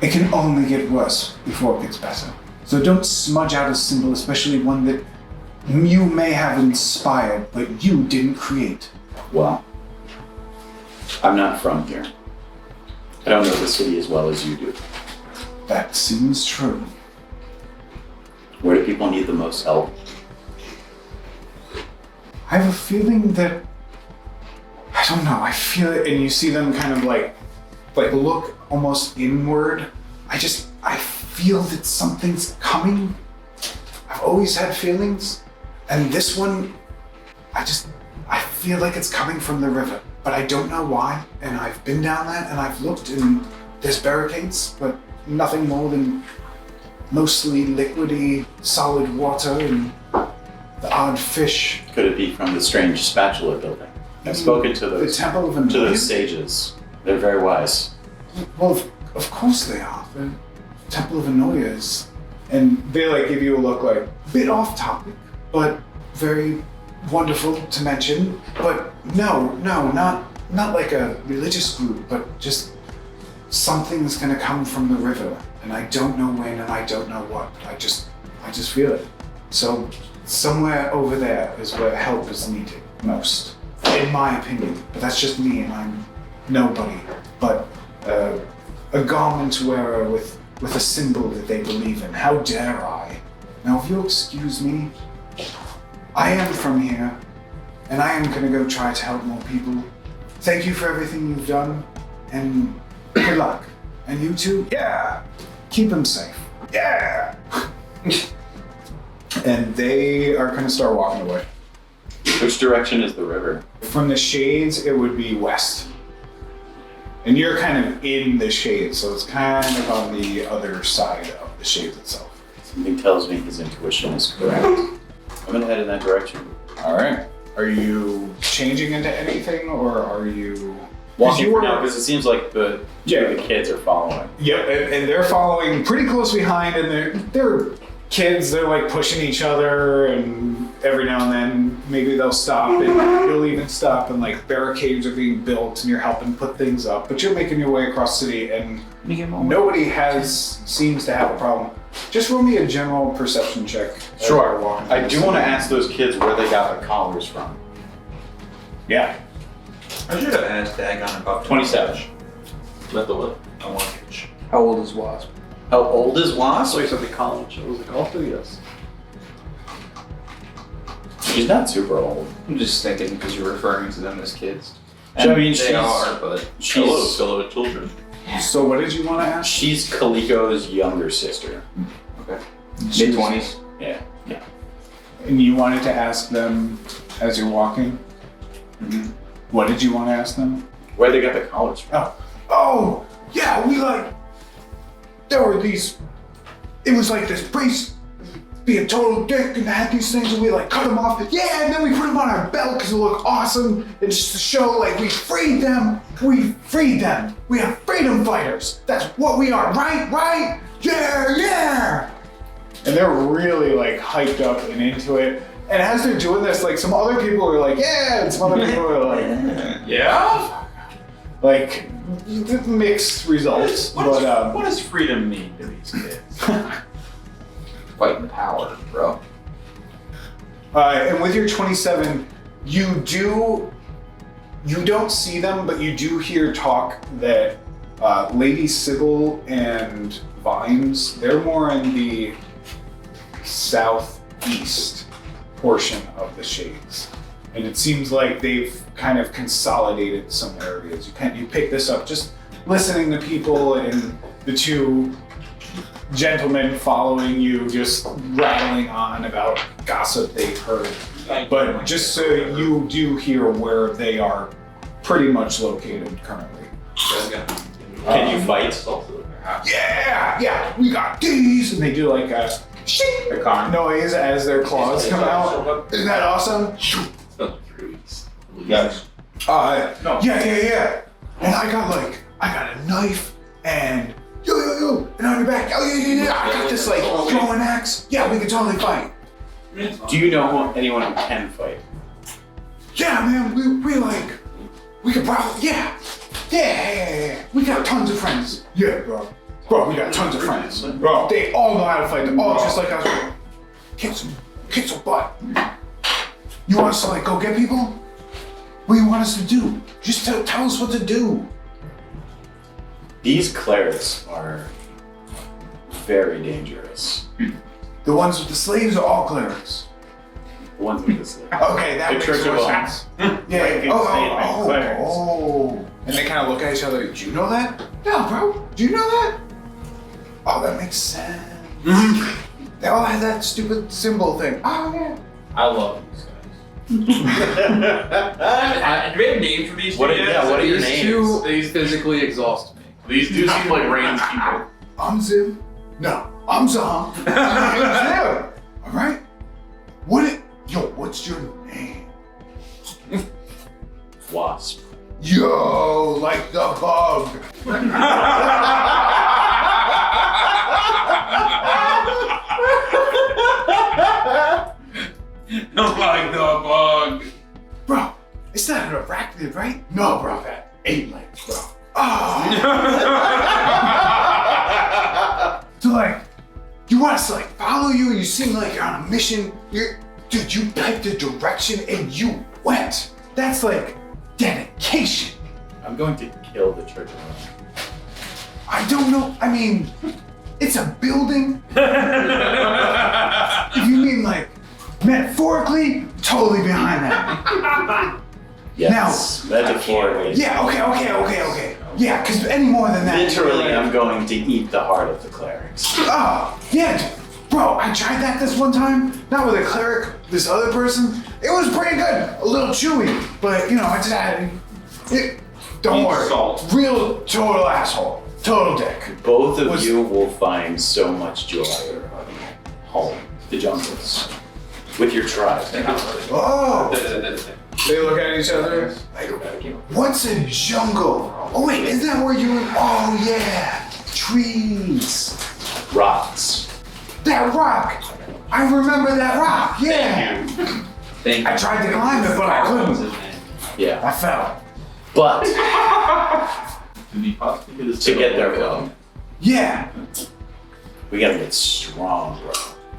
It can only get worse before it gets better. So don't smudge out a symbol, especially one that you may have inspired, but you didn't create. Well, I'm not from here. I don't know the city as well as you do. That seems true. Where do people need the most help? I have a feeling that I don't know. I feel it, and you see them kind of like look almost inward. I feel that something's coming. I've always had feelings, and this one, I feel like it's coming from the river, but I don't know why. And I've been down there, and I've looked, and there's barricades, but nothing more than mostly liquidy, solid water and the odd fish. Could it be from the strange spatula building? I've spoken to The those Temple of to Annoyance? those sages. They're very wise. Well, of course they are. The Temple of Annoyance. And they give you a look a bit off topic, but very wonderful to mention. But no, not like a religious group, but just something's gonna come from the river. And I don't know when and I don't know what. I just feel it. So somewhere over there is where help is needed most, in my opinion. But that's just me, and I'm nobody. But a garment wearer with a symbol that they believe in. How dare I? Now, if you'll excuse me, I am from here, and I am gonna go try to help more people. Thank you for everything you've done, and good luck. And you too, yeah! Keep them safe. Yeah! And they are gonna start walking away. Which direction is the river? From the shades, it would be west. And you're kind of in the shades, so it's kind of on the other side of the shades itself. Something tells me his intuition is correct. I'm gonna head in that direction. All right. Are you changing into anything, or are you Walking for now, because it seems like the kids are following. Yep, and they're following pretty close behind, and they're kids. They're pushing each other, and every now and then maybe they'll stop, and you'll even stop, and barricades are being built, and you're helping put things up. But you're making your way across the city, and nobody seems to have a problem. Just roll me a general perception check. Sure. I do want to ask those kids where they got the collars from. Yeah. I should have asked Dagon about 27. Not the what? a mortgage. How old is Wasp? How old is Wasp? So you said the college. Was it also? Yes. She's not super old. I'm just thinking because you're referring to them as kids. So, I mean, they are, but Hello, fellow children. So what did you want to ask? She's Kaliko's younger sister. mid-20s. Yeah. And you wanted to ask them as you're walking? Mm-hmm. What did you want to ask them? Where they got the collars from? Oh, yeah, there were these, it was this priest being a total dick and had these things and we cut them off. Yeah, and then we put them on our belt because it looked awesome. And just to show we freed them. We freed them. We are freedom fighters. That's what we are, right? Yeah. And they're really hyped up and into it. And as they're doing this, some other people are yeah, and some other people are Yeah? mixed results. What But does freedom mean to these kids? Fighting power, bro. and with your 27, you don't see them, but you do hear talk that Lady Sybil and Vines, they're more in the southeast portion of the Shades. And it seems like they've kind of consolidated some areas. You pick this up just listening to people and the two gentlemen following you just rattling on about gossip they've heard. But just so you do hear where they are pretty much located currently. Can you fight? Yeah, we got these, and they do a shing noise as their claws come out. Isn't that awesome? Yes. Yeah. And I got a knife and yo, and on your back, yeah. I got this throwing axe. Yeah, we can totally fight. Do you know anyone who can fight? Yeah, man, we could probably, yeah. We got tons of friends. Yeah, bro, we got tons of friends. Bro, they all know how to fight. They're all just like us. Kick some butt. You want us to go get people? What do you want us to do? Just tell us what to do. These clerics are very dangerous. The ones with the slaves are all clerics. The ones with the slaves. Okay, that The makes Church more of sense. Yeah. Oh. And they kind of look at each other. Did you know that? No, bro. Do you know that? Oh, that makes sense. They all had that stupid symbol thing. Oh, yeah. I love these guys. Do we have names for these two? What are your These names? two, these physically exhaust me. These do seem like ranged people. I'm Zim. No, I'm Zom. I'm Zim. All right. What's your name? Wasp. Yo, like the bug. Like the bug. Bro, it's not an arachnid, right? No, bro, that 8 legs, bro. Oh. So like, you want us to like follow you? You seem like you're on a mission. Dude, you picked a direction and you went. That's like dedication. I'm going to kill the Church of Rome. I don't know. I mean, it's a building. If you mean like metaphorically, totally behind that. Yes, metaphorically. Yeah, okay. Yeah, because any more than that. Literally, I'm going to eat the heart of the clerics. Oh, yeah, bro, I tried that this one time. Not with a cleric, this other person. It was pretty good. A little chewy, but I just had it. Don't worry. Salt. Real total asshole. Total dick. Both of you will find so much joy home, the jungles, with your tribe. Oh. They look at each other. Like, what's a jungle? Oh wait, isn't that where you? Oh yeah, trees. Rocks. That rock. I remember that rock. Yeah. Thank I tried to climb it, but I couldn't. Yeah, I fell. but Did he possibly get his to get there, bro, Yeah. we gotta get strong, bro.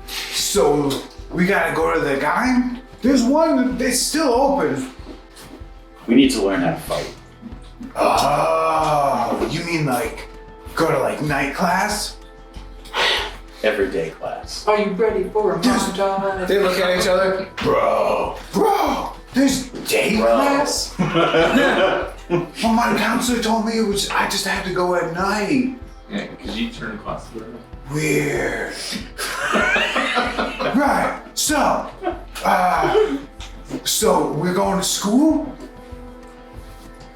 So we gotta go to the guy. There's one that's still open. We need to learn how to fight. Oh, you mean like go to like night class? Everyday class. Are you ready for a Just- montage? They look at each other. Bro, there's day class? Well, my counselor told me I just had to go at night. Yeah, because you turned classes around. Weird. Right. So we're going to school?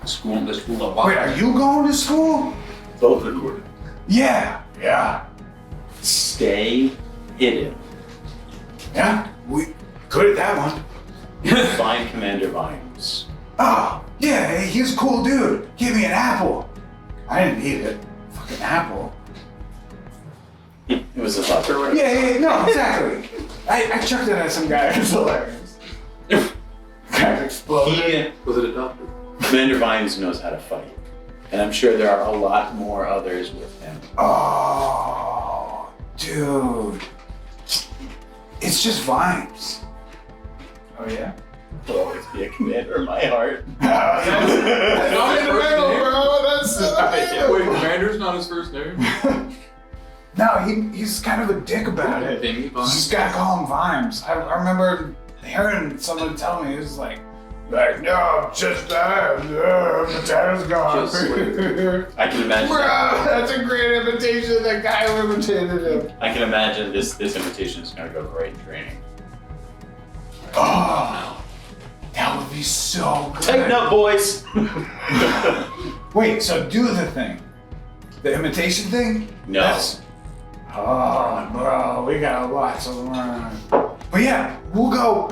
The school of what? Wait, are you going to school? Both recorded. Yeah. Stay hidden. Yeah. We good at that one. Find Commander Vimes. Oh, yeah, he's a cool dude. Give me an apple. I didn't eat it. Fucking apple. It was a thought. Yeah, no, exactly. I chucked it at some guy. It was hilarious. Kind of exploded. Was it a doctor? Commander Vimes knows how to fight. And I'm sure there are a lot more others with him. Oh, dude. It's just vibes. Oh, yeah? Will always be a commander in my heart. That's in the middle, bro. That's in the middle. Wait, Commander's not his first name? No, he's kind of a dick about it. Thingy You Vine. just gotta call him Vimes. I remember hearing someone tell me, it was like, no, just that. The tatto's gone. Just I can imagine. Bro, that's a great invitation. That guy who imitated him. I can imagine this invitation is going to go great in training. Oh, that would be so good. Take note, boys. Wait, so do the thing. The imitation thing? No. Oh, bro, we got a lot to learn. But yeah, we'll go.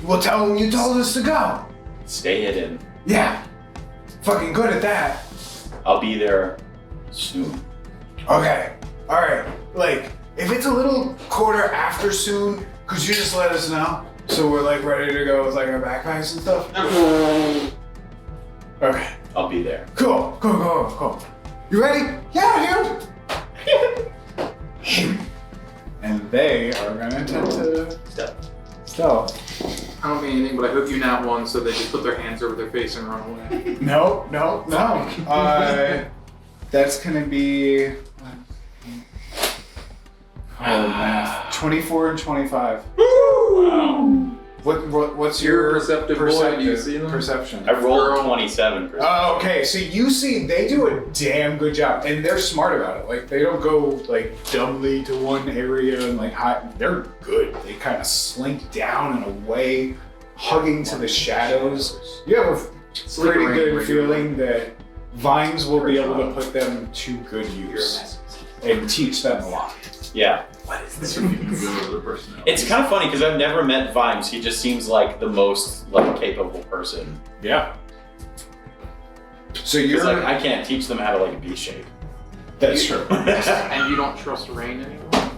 We'll tell them you told us to go. Stay hidden. Yeah, fucking good at that. I'll be there soon. Okay, all right. Like, if it's a little quarter after soon, could you just let us know? So we're like ready to go with like our backpacks and stuff? Okay, I'll be there. cool. You ready? Yeah, dude. And they are gonna attempt to stealth. I don't mean anything, but I hope you not one so they just put their hands over their face and run away. No. That's gonna be 24 and 25. Wow. What's You're your a perceptive boy. Do you see them? perception? I rolled 27%. Oh, okay. So you see, they do a damn good job, and they're smart about it. Like they don't go like dumbly to one area and like hide. They're good. They kind of slink down and away, hugging to the shadows. You have a pretty good feeling that vines will be able to put them to good use and teach them a lot. Yeah. This would even go to the personality. It's kind of funny because I've never met Vimes. He just seems like the most like capable person. Yeah. So Because you're like I can't teach them how to like be shape. that's true. And you don't trust rain anymore?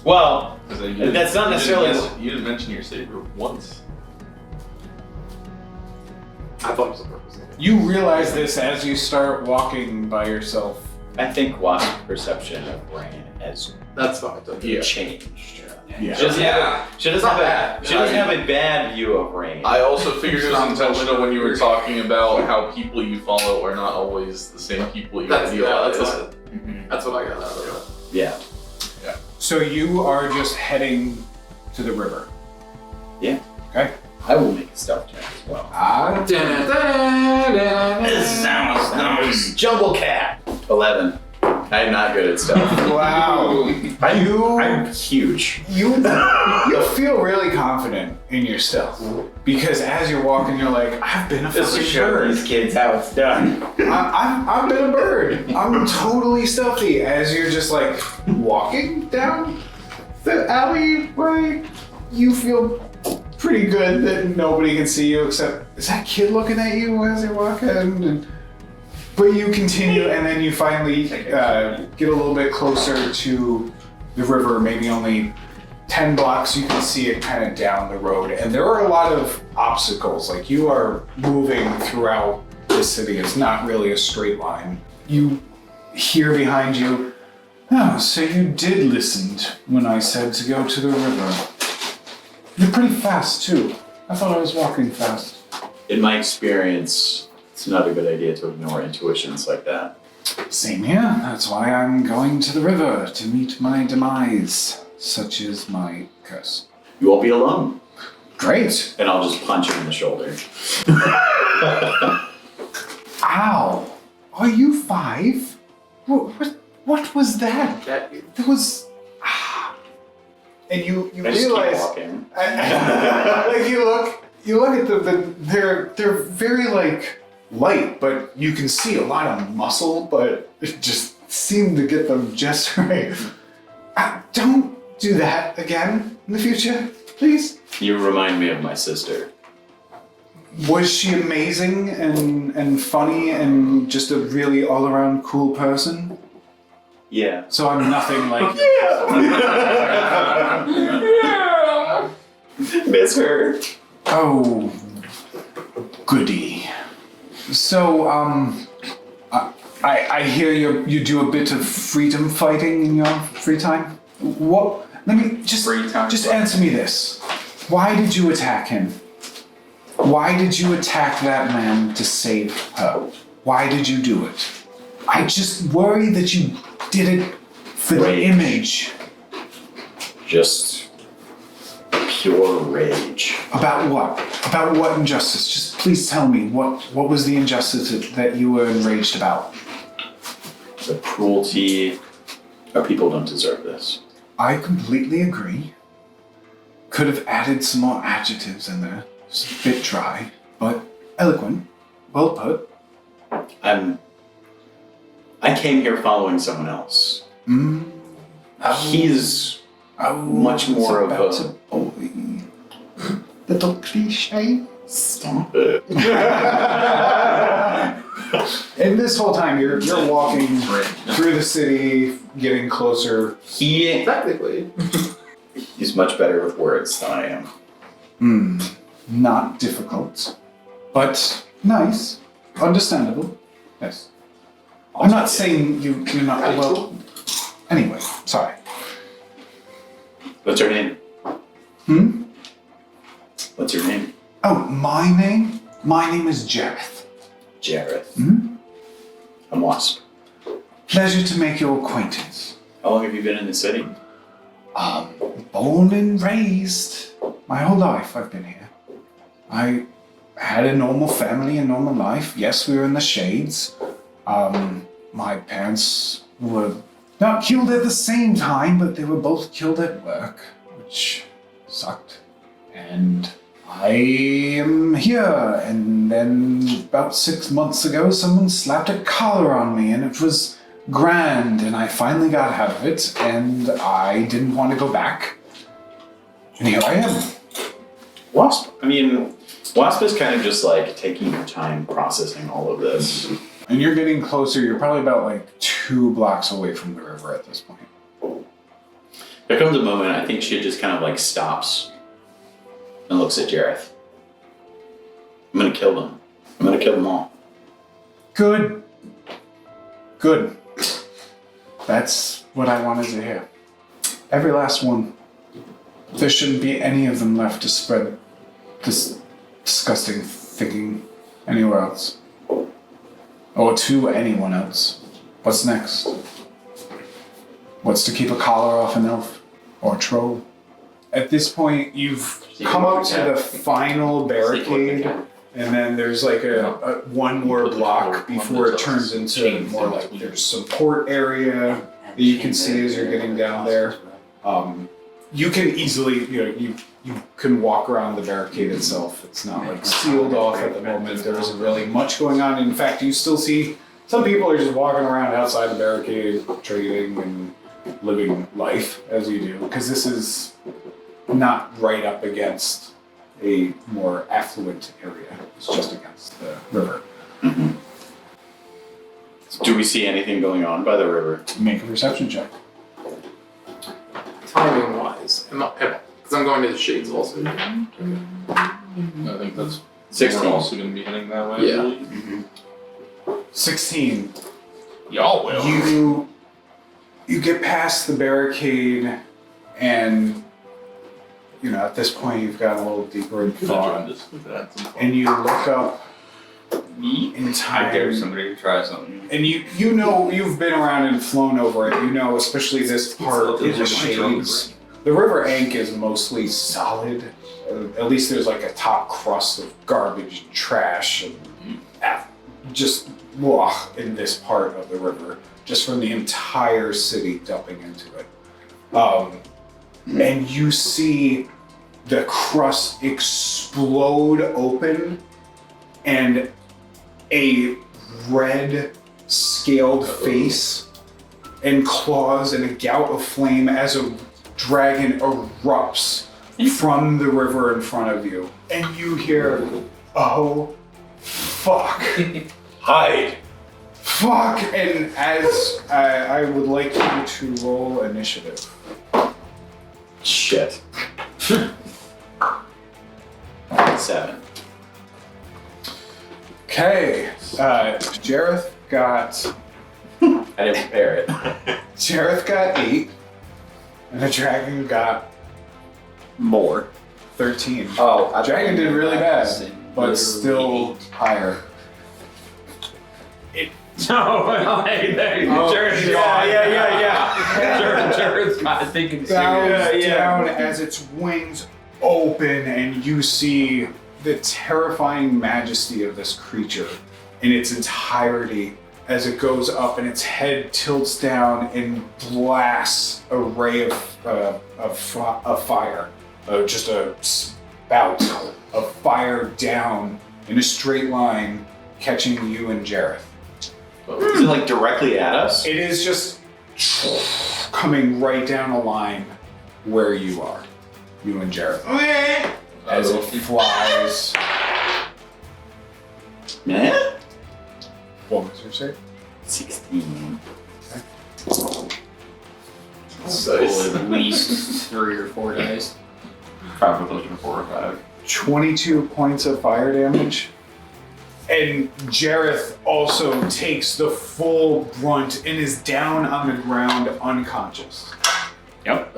Well, That's That's not necessarily- You didn't mention your saber once. I thought it was a purpose. You realize this as you start walking by yourself. I think Wasp's perception of rain has That's fine. changed. Yeah. She doesn't have a bad view of rain. I also figured it was Not intentional when you were weird. talking about how people you follow are not always the same people you idealize. That's what I got out of it. Yeah. So you are just heading to the river. Yeah. Okay. I will make a stealth check as well. Jungle Cat. 11. I'm not good at stealth. Wow. I'm huge. You feel really confident in your stealth because as you're walking, you're like, I've been a fucking bird. kids how it's done. I've been a bird. I'm totally stealthy. As you're just like walking down the alleyway, you feel pretty good that nobody can see you except, is that kid looking at you as you're walking? But you continue, and then you finally get a little bit closer to the river, maybe only 10 blocks. You can see it kind of down the road, and there are a lot of obstacles. Like you are moving throughout the city. It's not really a straight line. You hear behind you, oh, so you did listen when I said to go to the river. You're pretty fast, too. I thought I was walking fast. In my experience, it's not a good idea to ignore intuitions like that. Same here. That's why I'm going to the river to meet my demise, such as my curse. You won't be alone. Great. And I'll just punch him in the shoulder. Ow. Are you 5? What was that? That was... And you I just keep realize... walking. like you look at them, they're very like light, but you can see a lot of muscle, but it just seemed to get them just right. Don't do that again in the future, please. You remind me of my sister. Was she amazing and funny and just a really all-around cool person? Yeah. So I'm nothing like Miss her. Oh, goody. So, I hear you do a bit of freedom fighting in your free time. What? Let me just answer me this. Why did you attack him? Why did you attack that man to save her? Why did you do it? I just worry that you did it for the image. Just pure rage. About what? About what injustice? Just please tell me what was the injustice that you were enraged about? The cruelty. Our people don't deserve this. I completely agree. Could have added some more adjectives in there. It's a bit dry, but eloquent. Well put. I came here following someone else. He's much more of a little cliche. Stop it. And this whole time you're walking through the city, getting closer. Technically, he's much better with words than I am. Not difficult, but nice, understandable. Yes. I'm not saying you're not well. Anyway, sorry. What's your name? What's your name? Oh, my name? My name is Jareth. Jareth. I'm Wasp. Pleasure to make your acquaintance. How long have you been in the city? Born and raised. My whole life I've been here. I had a normal family and normal life. Yes, we were in the Shades. My parents were not killed at the same time, but they were both killed at work, which sucked. And I am here. And then about 6 months ago, someone slapped a collar on me, and it was grand, and I finally got out of it, and I didn't want to go back. And here I am. Wasp. I mean, Wasp is kind of just like taking your time processing all of this. And you're getting closer. You're probably about like 2 blocks away from the river at this point. There comes a moment, I think she just kind of like stops and looks at Jareth. I'm gonna kill them. I'm gonna kill them all. Good. Good. That's what I wanted to hear. Every last one. There shouldn't be any of them left to spread this disgusting thinking anywhere else. Or to anyone else. What's next? What's to keep a collar off an elf? Or a troll? At this point, you've come up to the final barricade, and then there's like a one more block before it turns into more like there's support area that you can see as you're getting down there. You can easily, you can walk around the barricade itself. It's not like sealed off at the moment. There isn't really much going on. In fact, you still see some people are just walking around outside the barricade, trading and living life as you do, because this is not right up against a more affluent area. It's just against the river. Mm-hmm. Do we see anything going on by the river? Make a perception check. Timing wise, because I'm going to the Shades also. I think that's 16. We're also going to be heading that way. Yeah. I believe. 16. Y'all will. You get past the barricade, and at this point you've got a little deeper in thought, and you look up in time. I dare somebody to try something. And you've been around and flown over it. Especially this part of the Shades. The River Ankh is mostly solid. At least there's like a top crust of garbage and trash and just in this part of the river, just from the entire city dumping into it. And you see the crust explode open, and a red scaled face and claws and a gout of flame as a dragon erupts from the river in front of you. And you hear, oh, fuck. Hide! Fuck! And as I would like you to roll initiative. Shit. 7. Okay, Jareth got... I didn't prepare it. Jareth got 8, and the dragon got More. 13. Oh, I Dragon did really bad, but literally still higher. Jared's gone. Jared's got thinking Bows down as its wings open, and you see the terrifying majesty of this creature in its entirety as it goes up, and its head tilts down and blasts a ray of fire, just a spout of fire down in a straight line, catching you and Jareth. Is it like directly at us? It is just coming right down a line where you are, you and Jareth. As it flies. Yeah? What was your save? 16. So at least 3 or 4 dice. Probably closer to 4 or 5. 22 points of fire damage. And Jareth also takes the full brunt and is down on the ground unconscious. Yep.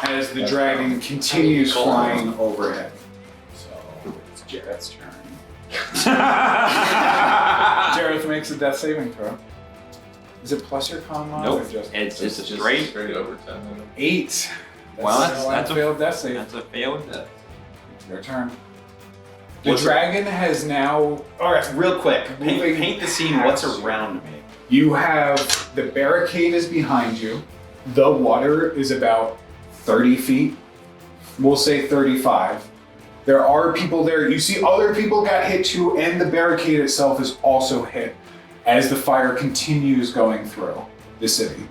As the dragon continues flying overhead. So it's Jareth's turn. Jareth, makes a death saving throw. Is it plus your con mod? Nope. Or just It's just Just straight. straight over 10. 8. Well, that's a a failed death save. That's a failed death. Your turn. The What's it- dragon has now. Alright, Real quick, Moving paint the scene. What's past you. around me? you have the barricade is behind you. The water is about 30 feet. We'll say 35. There are people there. You see other people got hit too, and the barricade itself is also hit as the fire continues going through the city.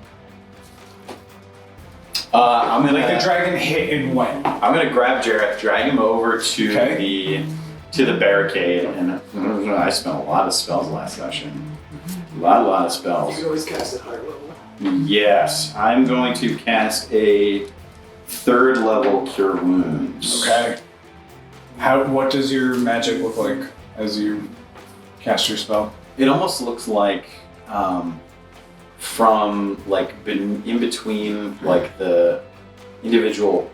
I'm gonna Like the dragon hit and went. I'm gonna grab Jareth, drag him over to Okay. the barricade, and I spent a lot of spells last session. A lot of spells. You can always cast at higher level. Yes, I'm going to cast a 3rd level Cure Wounds. Okay. What does your magic look like as you cast your spell? It almost looks like from like in between like the individual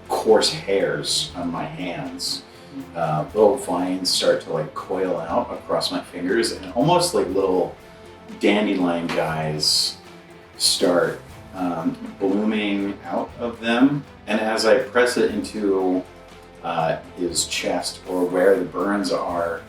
coarse hairs on my hands, little vines start to like coil out across my fingers, and almost like little dandelion guys start blooming out of them. And as I press it into his chest or where the burns are,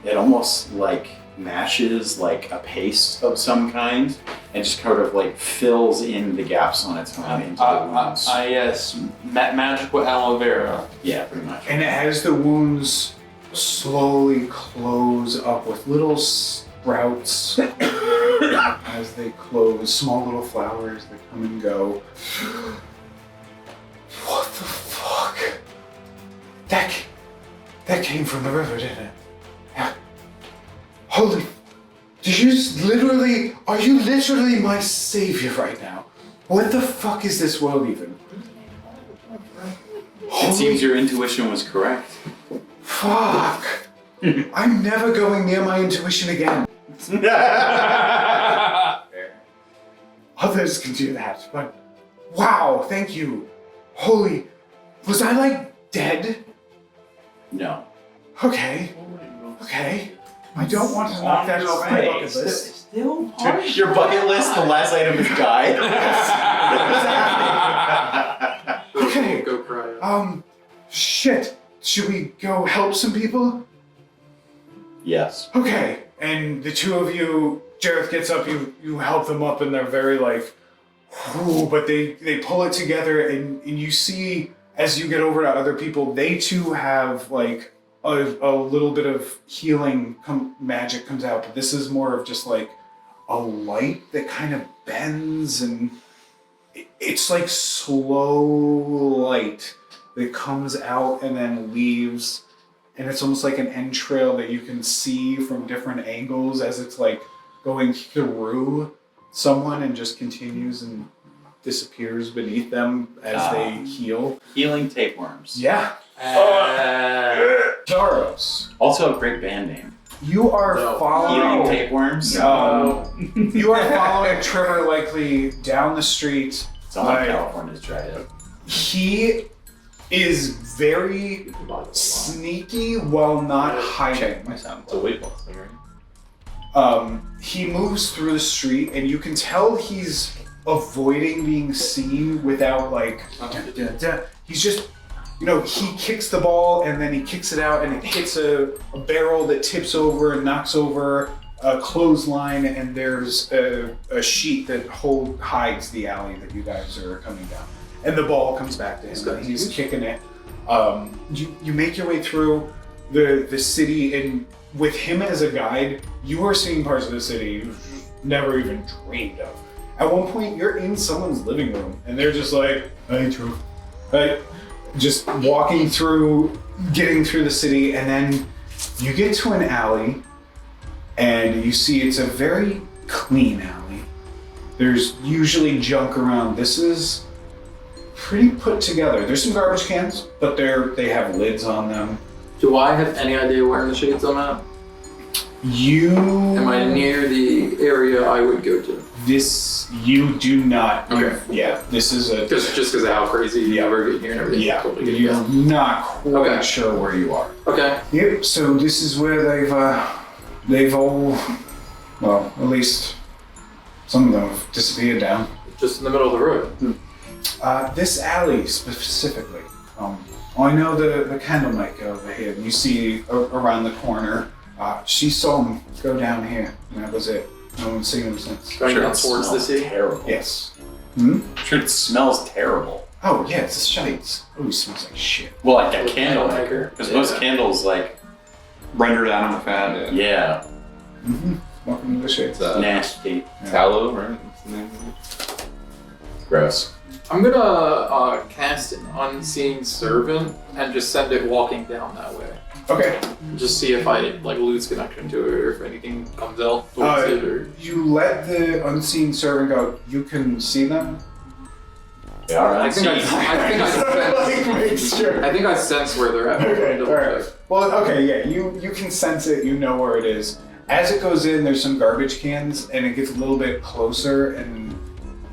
it almost like mashes like a paste of some kind and just kind of like fills in the gaps on its own into the wounds. Yes, magical aloe vera. Yeah, pretty much. And as the wounds slowly close up with little sprouts as they close, small little flowers that come and go. What the fuck? That came from the river, didn't it? Yeah. Holy, are you literally my savior right now? What the fuck is this world even? It seems your intuition was correct. Fuck. I'm never going near my intuition again. Others can do that, but wow, thank you. Holy, was I like dead? No. Okay. I don't want to knock that off my bucket list. Still Your bucket list, the last item is die. Okay. Go cry. Shit. Should we go help some people? Yes. Okay. And the two of you, Jareth gets up, you help them up, and they're very like, whew, but they pull it together, and you see as you get over to other people, they too have like a little bit of healing magic comes out, but this is more of just like a light that kind of bends, and it's like slow light that comes out and then leaves, and it's almost like an entrail that you can see from different angles as it's like going through someone and just continues and disappears beneath them as they heal. Healing tapeworms. Yeah. Zaros. Also a great band name. You are Healing following. tapeworms. You are following Trevor Likely down the street. Someone in Like, California's tried it. he is very sneaky while not hiding. It's a weight loss thing, right? He moves through the street, and you can tell he's avoiding being seen without like. He's just, he kicks the ball, and then he kicks it out, and it hits a barrel that tips over and knocks over a clothesline, and there's a sheet that hides the alley that you guys are coming down. And the ball comes back to him, and he's kicking it. You make your way through the city, and with him as a guide, you are seeing parts of the city you've never even dreamed of. At one point, you're in someone's living room, and they're just like, "Hey, True," like just walking through, getting through the city, and then you get to an alley, and you see it's a very clean alley. There's usually junk around. This is pretty put together. There's some garbage cans, but they have lids on them. Do I have any idea where in the shades I'm at? Am I near the area I would go to? You do not. Okay. Yeah, this is a. Just because of how crazy you ever get here and everything. Yeah, Totally get you're that. not quite Okay. sure where you are. Okay. Yep, so this is where they've They've all, well, at least some of them have disappeared down. Just in the middle of the road. This alley specifically. I know the candle maker over here. You see around the corner. She saw him go down here, and that was it. No one's seen him since. Going Sure, down it towards the smells city. Terrible. Yes. I'm sure it smells terrible. Oh yeah, it's the shades. Oh, he smells like shit. Well, like a With candle candle maker. maker. Because most candles, like, Render down on the fat. yeah, Welcome to the shades. nasty. Tallow, right? Gross. I'm gonna cast an unseen servant and just send it walking down that way. Okay. Just see if I like lose connection to it or if anything comes out towards it or. You let the unseen servant go. You can see them. They are I think I sense where they're at. Okay, Double alright. check. Well, okay, yeah, you can sense it, you know where it is. As it goes in, there's some garbage cans, and it gets a little bit closer, and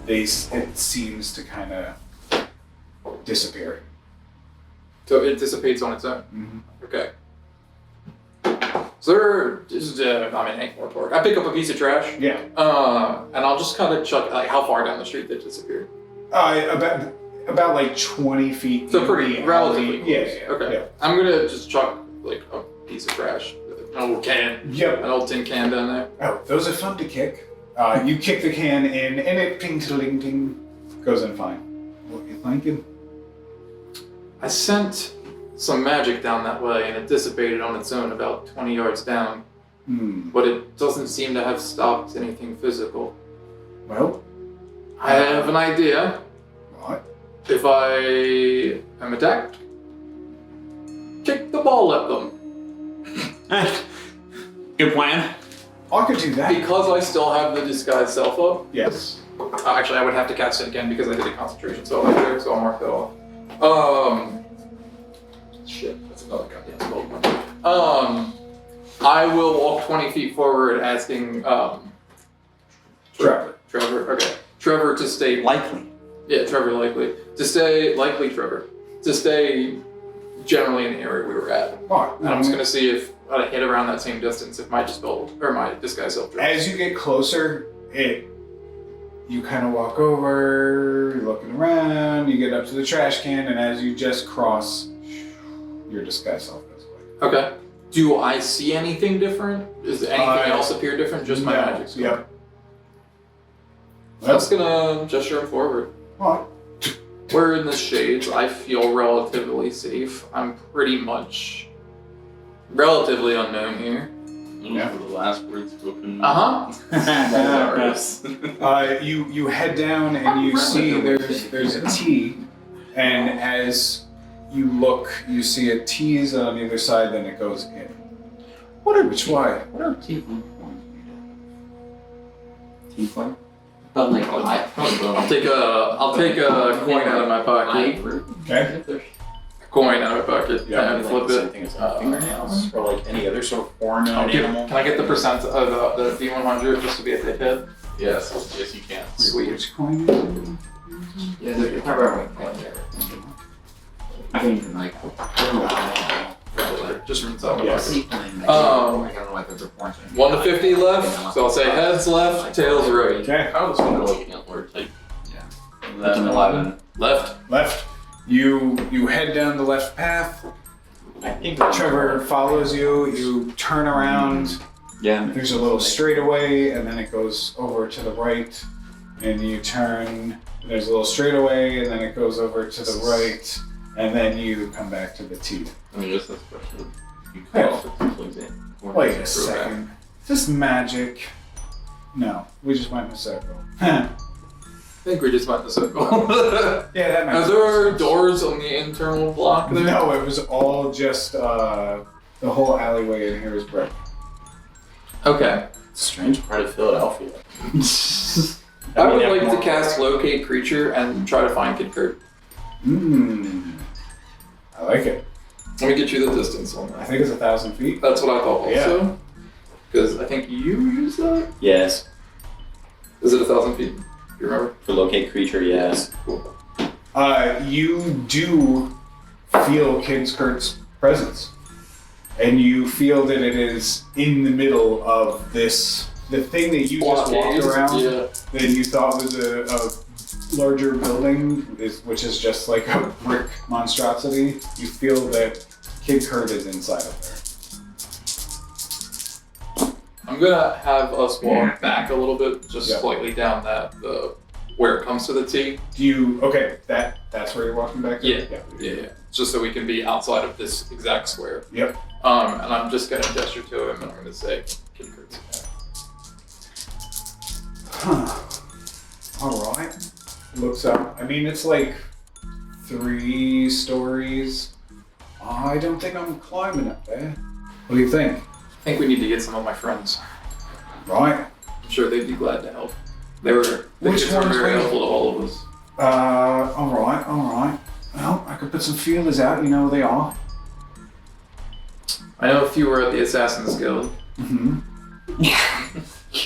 it seems to kind of disappear. So it dissipates on its own. Mm-hmm. Okay. So I'm in Ankh-Morpork. I pick up a piece of trash. Yeah. And I'll just kind of chuck like how far down the street they disappeared. About like 20 feet. So pretty in the relatively alley. close. Yeah. Okay. Yeah. I'm gonna just chuck like a piece of trash, an old can, Yep. an old tin can down there. Oh, those are fun to kick. You kick the can in, and it ping-ting goes in fine. What are you thinking? I sent some magic down that way, and it dissipated on its own about 20 yards down. But it doesn't seem to have stopped anything physical. Well, I have an idea. what? If I am attacked, kick the ball at them. Good plan. I could do that. Because I still have the disguise self up. Yes. Actually, I would have to cast it again because I did a concentration spell right there, so I'll mark that off. Shit, that's another goddamn spell one. I will walk 20 feet forward asking, Trevor. Okay. Trevor to stay Likely. Yeah, Trevor Likely. To stay generally in the area we were at. Alright. And I'm just gonna see if I hit around that same distance if my dispel or my disguise self drops. As you get closer, you kind of walk over, you're looking around, you get up to the trash can, and as you just cross, your disguise self goes away. Okay. Do I see anything different? Is anything else appear different? Just my magic skill? Yep. I'm just gonna gesture him forward. Alright. We're in the shades. I feel relatively safe. I'm pretty much relatively unknown here. Yeah. The last words spoken. You head down and you see there's a T, and as you look, you see a T is on either side, then it goes in. Which way? What are tiefling forms made of? Tiefling? But like, I'll take a coin out of my pocket. Okay. Coin out of my pocket Yeah. and flip Like the same it. thing as fingernails, or like any other sort of form in Can an animal. I get the percent of the D100 just to be at the hit? Yes, you can. Sweet. Which coin is it? yeah, there's probably I can even like, I don't know why. Just from the top of my Yes. pocket. I don't know why they're performing. 1 to 50 left, so I'll say heads left, tails right. Okay. I was wondering like antler type. 11. Left. Left. You head down the left path. I think Trevor follows you. You turn around. Yeah. There's a little straightaway, and then it goes over to the right, and you turn. There's a little straightaway, and then it goes over to the right, and then you come back to the T. I mean, just this question. You Yeah. call it tieflings in. Wait a second. Is this magic? No, we just went in a circle. I think we just went the circle. Yeah, that makes Are there doors on the internal block there? No, it was all just the whole alleyway in here is brick. Okay. Strange part of Philadelphia. I would like to cast Locate Creature and try to find Kid Kurt. I like it. Let me get you the distance on I that. think it's 1,000 feet. That's what I thought Yeah. also. Because I think you use that? Yes. Is it 1,000 feet? Do you remember? For locate creature, yes. Cool. You do feel Kid Kurt's presence. and you feel that it is in the middle of this. The thing that you just walked around, that you thought was a larger building, which is just like a brick monstrosity. You feel that Kid Kurt is inside of there. I'm gonna have us walk back a little bit, just Yep. slightly down where it comes to the T. Do you? Okay, that's where you're walking back. To? Yeah. Just so we can be outside of this exact square. Yep. And I'm just gonna gesture to him and I'm gonna say, Kid Kurt's here. Huh. All right. Looks up. I mean, it's like 3 stories. I don't think I'm climbing up there. What do you think? I think we need to get some of my friends. Right. I'm sure they'd be glad to help. The Which kids were ones very were you- helpful to all of us. All right. Well, I could put some feelers out. You know where they are. I know a few were at the Assassin's Guild. Mm-hmm.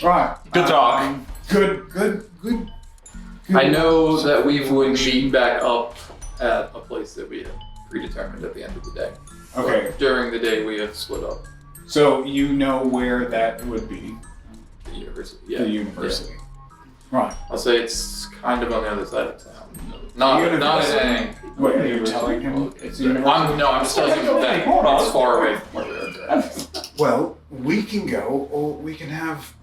Right. Good talk. Good. I know that we would meet back up at a place that we had predetermined at the end of the day. Okay. But during the day, we have split up. So you know where that would be. The university. The university. Right. I'll say it's kind of on the other side of town. Not University. in any. Wait, are you telling him it's the university? I'm just telling him that it's far away from where we are. Well, we can go, or we can have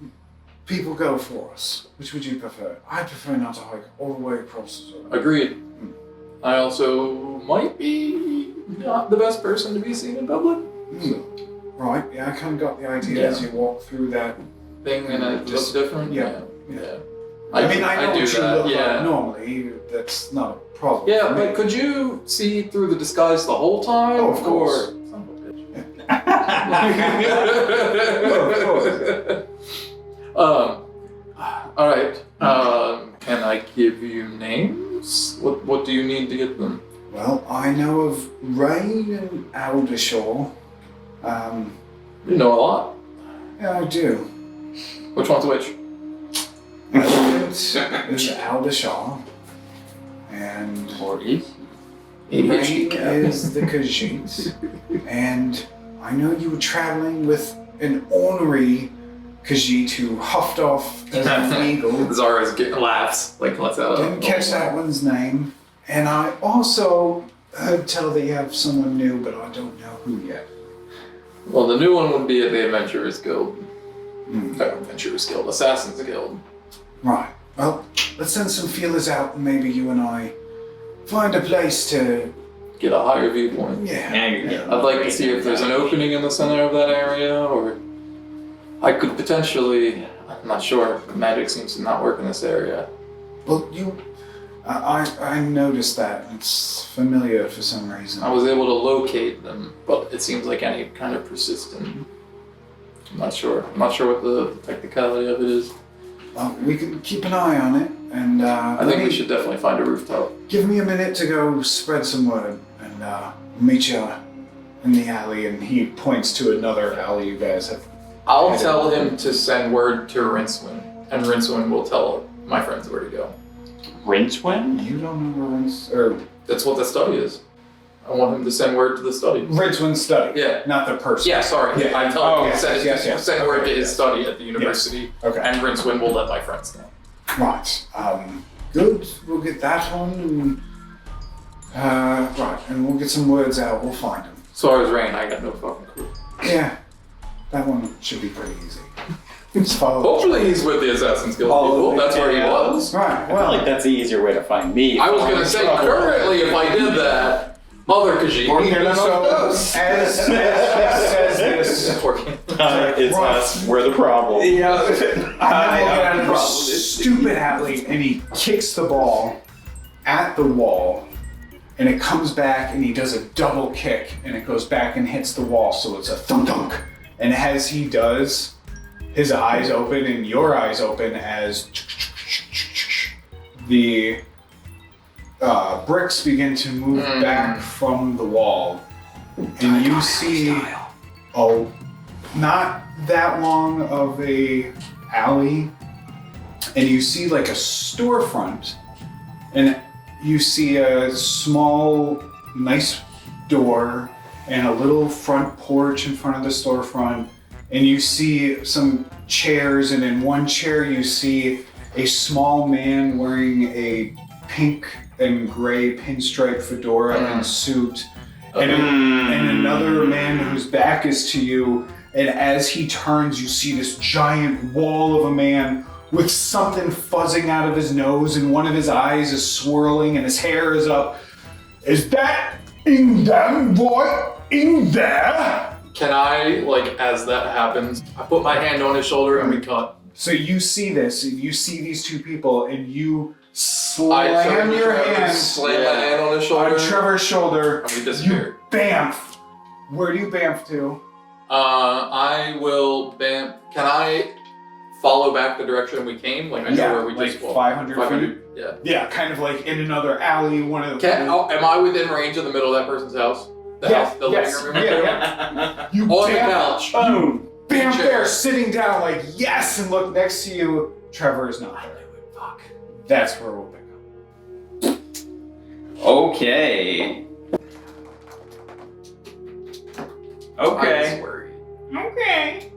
people go for us. Which would you prefer? I prefer not to hike all the way across the road. Agreed. I also might be not the best person to be seen in public. Right, yeah, I kind of got the idea as you walk through that. Thing and it looks different. Yeah. I know do what you that. look Yeah. like normally. That's not a problem. Yeah, for me. but could you see through the disguise the whole time? Oh, of course. Or... Son of a bitch. All right. Can I give you names? What do you need to get them? Well, I know of Rain and Aldashar. You know a lot. Yeah, I do. Which one's which? Elegant is Aldashar. And Rain is the Khajiit. And I know you were traveling with an ornery Khajiit who huffed off as an eagle. Zaros laughs, like lets out. Didn't catch that one's name. And I also heard tell that you have someone new, but I don't know who yet. Well, the new one would be at the Adventurers Guild. Adventurers Guild, Assassins Guild. Right. Well, let's send some feelers out and maybe you and I find a place to get a higher viewpoint. Yeah. I'd like to see if there's an opening in the center of that area, or I could potentially. I'm not sure. Magic seems to not work in this area. Well, I noticed that. It's familiar for some reason. I was able to locate them, but it seems like any kind of persistent. I'm not sure. I'm not sure what the technicality of it is. Well, we can keep an eye on it, and I think we should definitely find a rooftop. Give me a minute to go spread some word, and meet you in the alley. And he points to another alley you guys have. I'll tell him to send word to Rincewind, and Rincewind will tell my friends where to go. Rincewind? You don't know where or that's what the study is. I want him to send word to the study. Rincewind's study. Yeah. Not the person. Yeah, sorry. Yeah. I tell him to yes. send word to his Yes. study at the university. Okay. And Rincewind will let my friends know. Right. Good. We'll get that one. And, right. And we'll get some words out. We'll find them. As far as Rain, I got no fucking clue. Yeah. That one should be pretty easy. Just follow. Hopefully he's with the Assassin's Guild people. That's where he was. Right. I feel Well. like that's the easier way to find me. I was gonna say, currently, if I did that, other Khajiit. So as he says this, It's us. We're the problem. I'm gonna get out of this stupid athlete, and he kicks the ball at the wall, and it comes back, and he does a double kick, and it goes back and hits the wall, so it's a thunk thunk. And as he does, his eyes open and your eyes open as the bricks begin to move back from the wall, and you see not that long of a alley, and you see like a storefront, and you see a small, nice door, and a little front porch in front of the storefront. And you see some chairs, and in one chair you see a small man wearing a pink and gray pinstripe fedora and suit. And another man whose back is to you, and as he turns, you see this giant wall of a man with something fuzzing out of his nose, and one of his eyes is swirling, and his hair is up. Is that in them boy in there? Can I, like, as that happens, I put my hand on his shoulder and we cut. So you see this, and you see these two people, and you slam your hand Slam my hand on his shoulder. on Trevor's shoulder. And we disappear. You bamf. Where do you bamf to? I will bam. Can I follow back the direction we came? Like, I know where we like just walked. 500 feet. Yeah. Yeah, kind of like in another alley. One of the. Am I within range of the middle of that person's house? The house, the living room. Yeah. You On the bam, couch. Boom. Bam! Chair. There, sitting down, like yes, and look next to you. Trevor is not there. Fuck. That's where we'll pick up. Okay. I was Okay. worried Okay.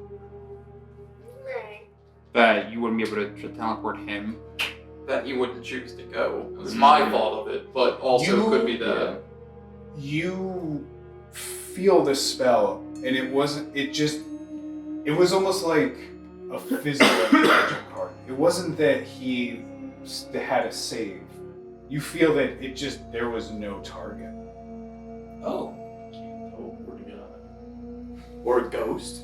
That you wouldn't be able to teleport him. that he wouldn't choose to go. It was my fault of it, but also could be the. You feel the spell, and it wasn't. It was almost like a physical magic card. It wasn't that he had a save. You feel that there was no target. Oh. Or a ghost.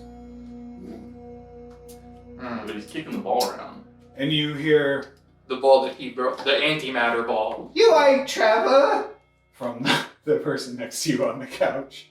But he's kicking the ball around. And you hear, The ball that he broke, the antimatter ball. "You like Trevor?" from the person next to you on the couch.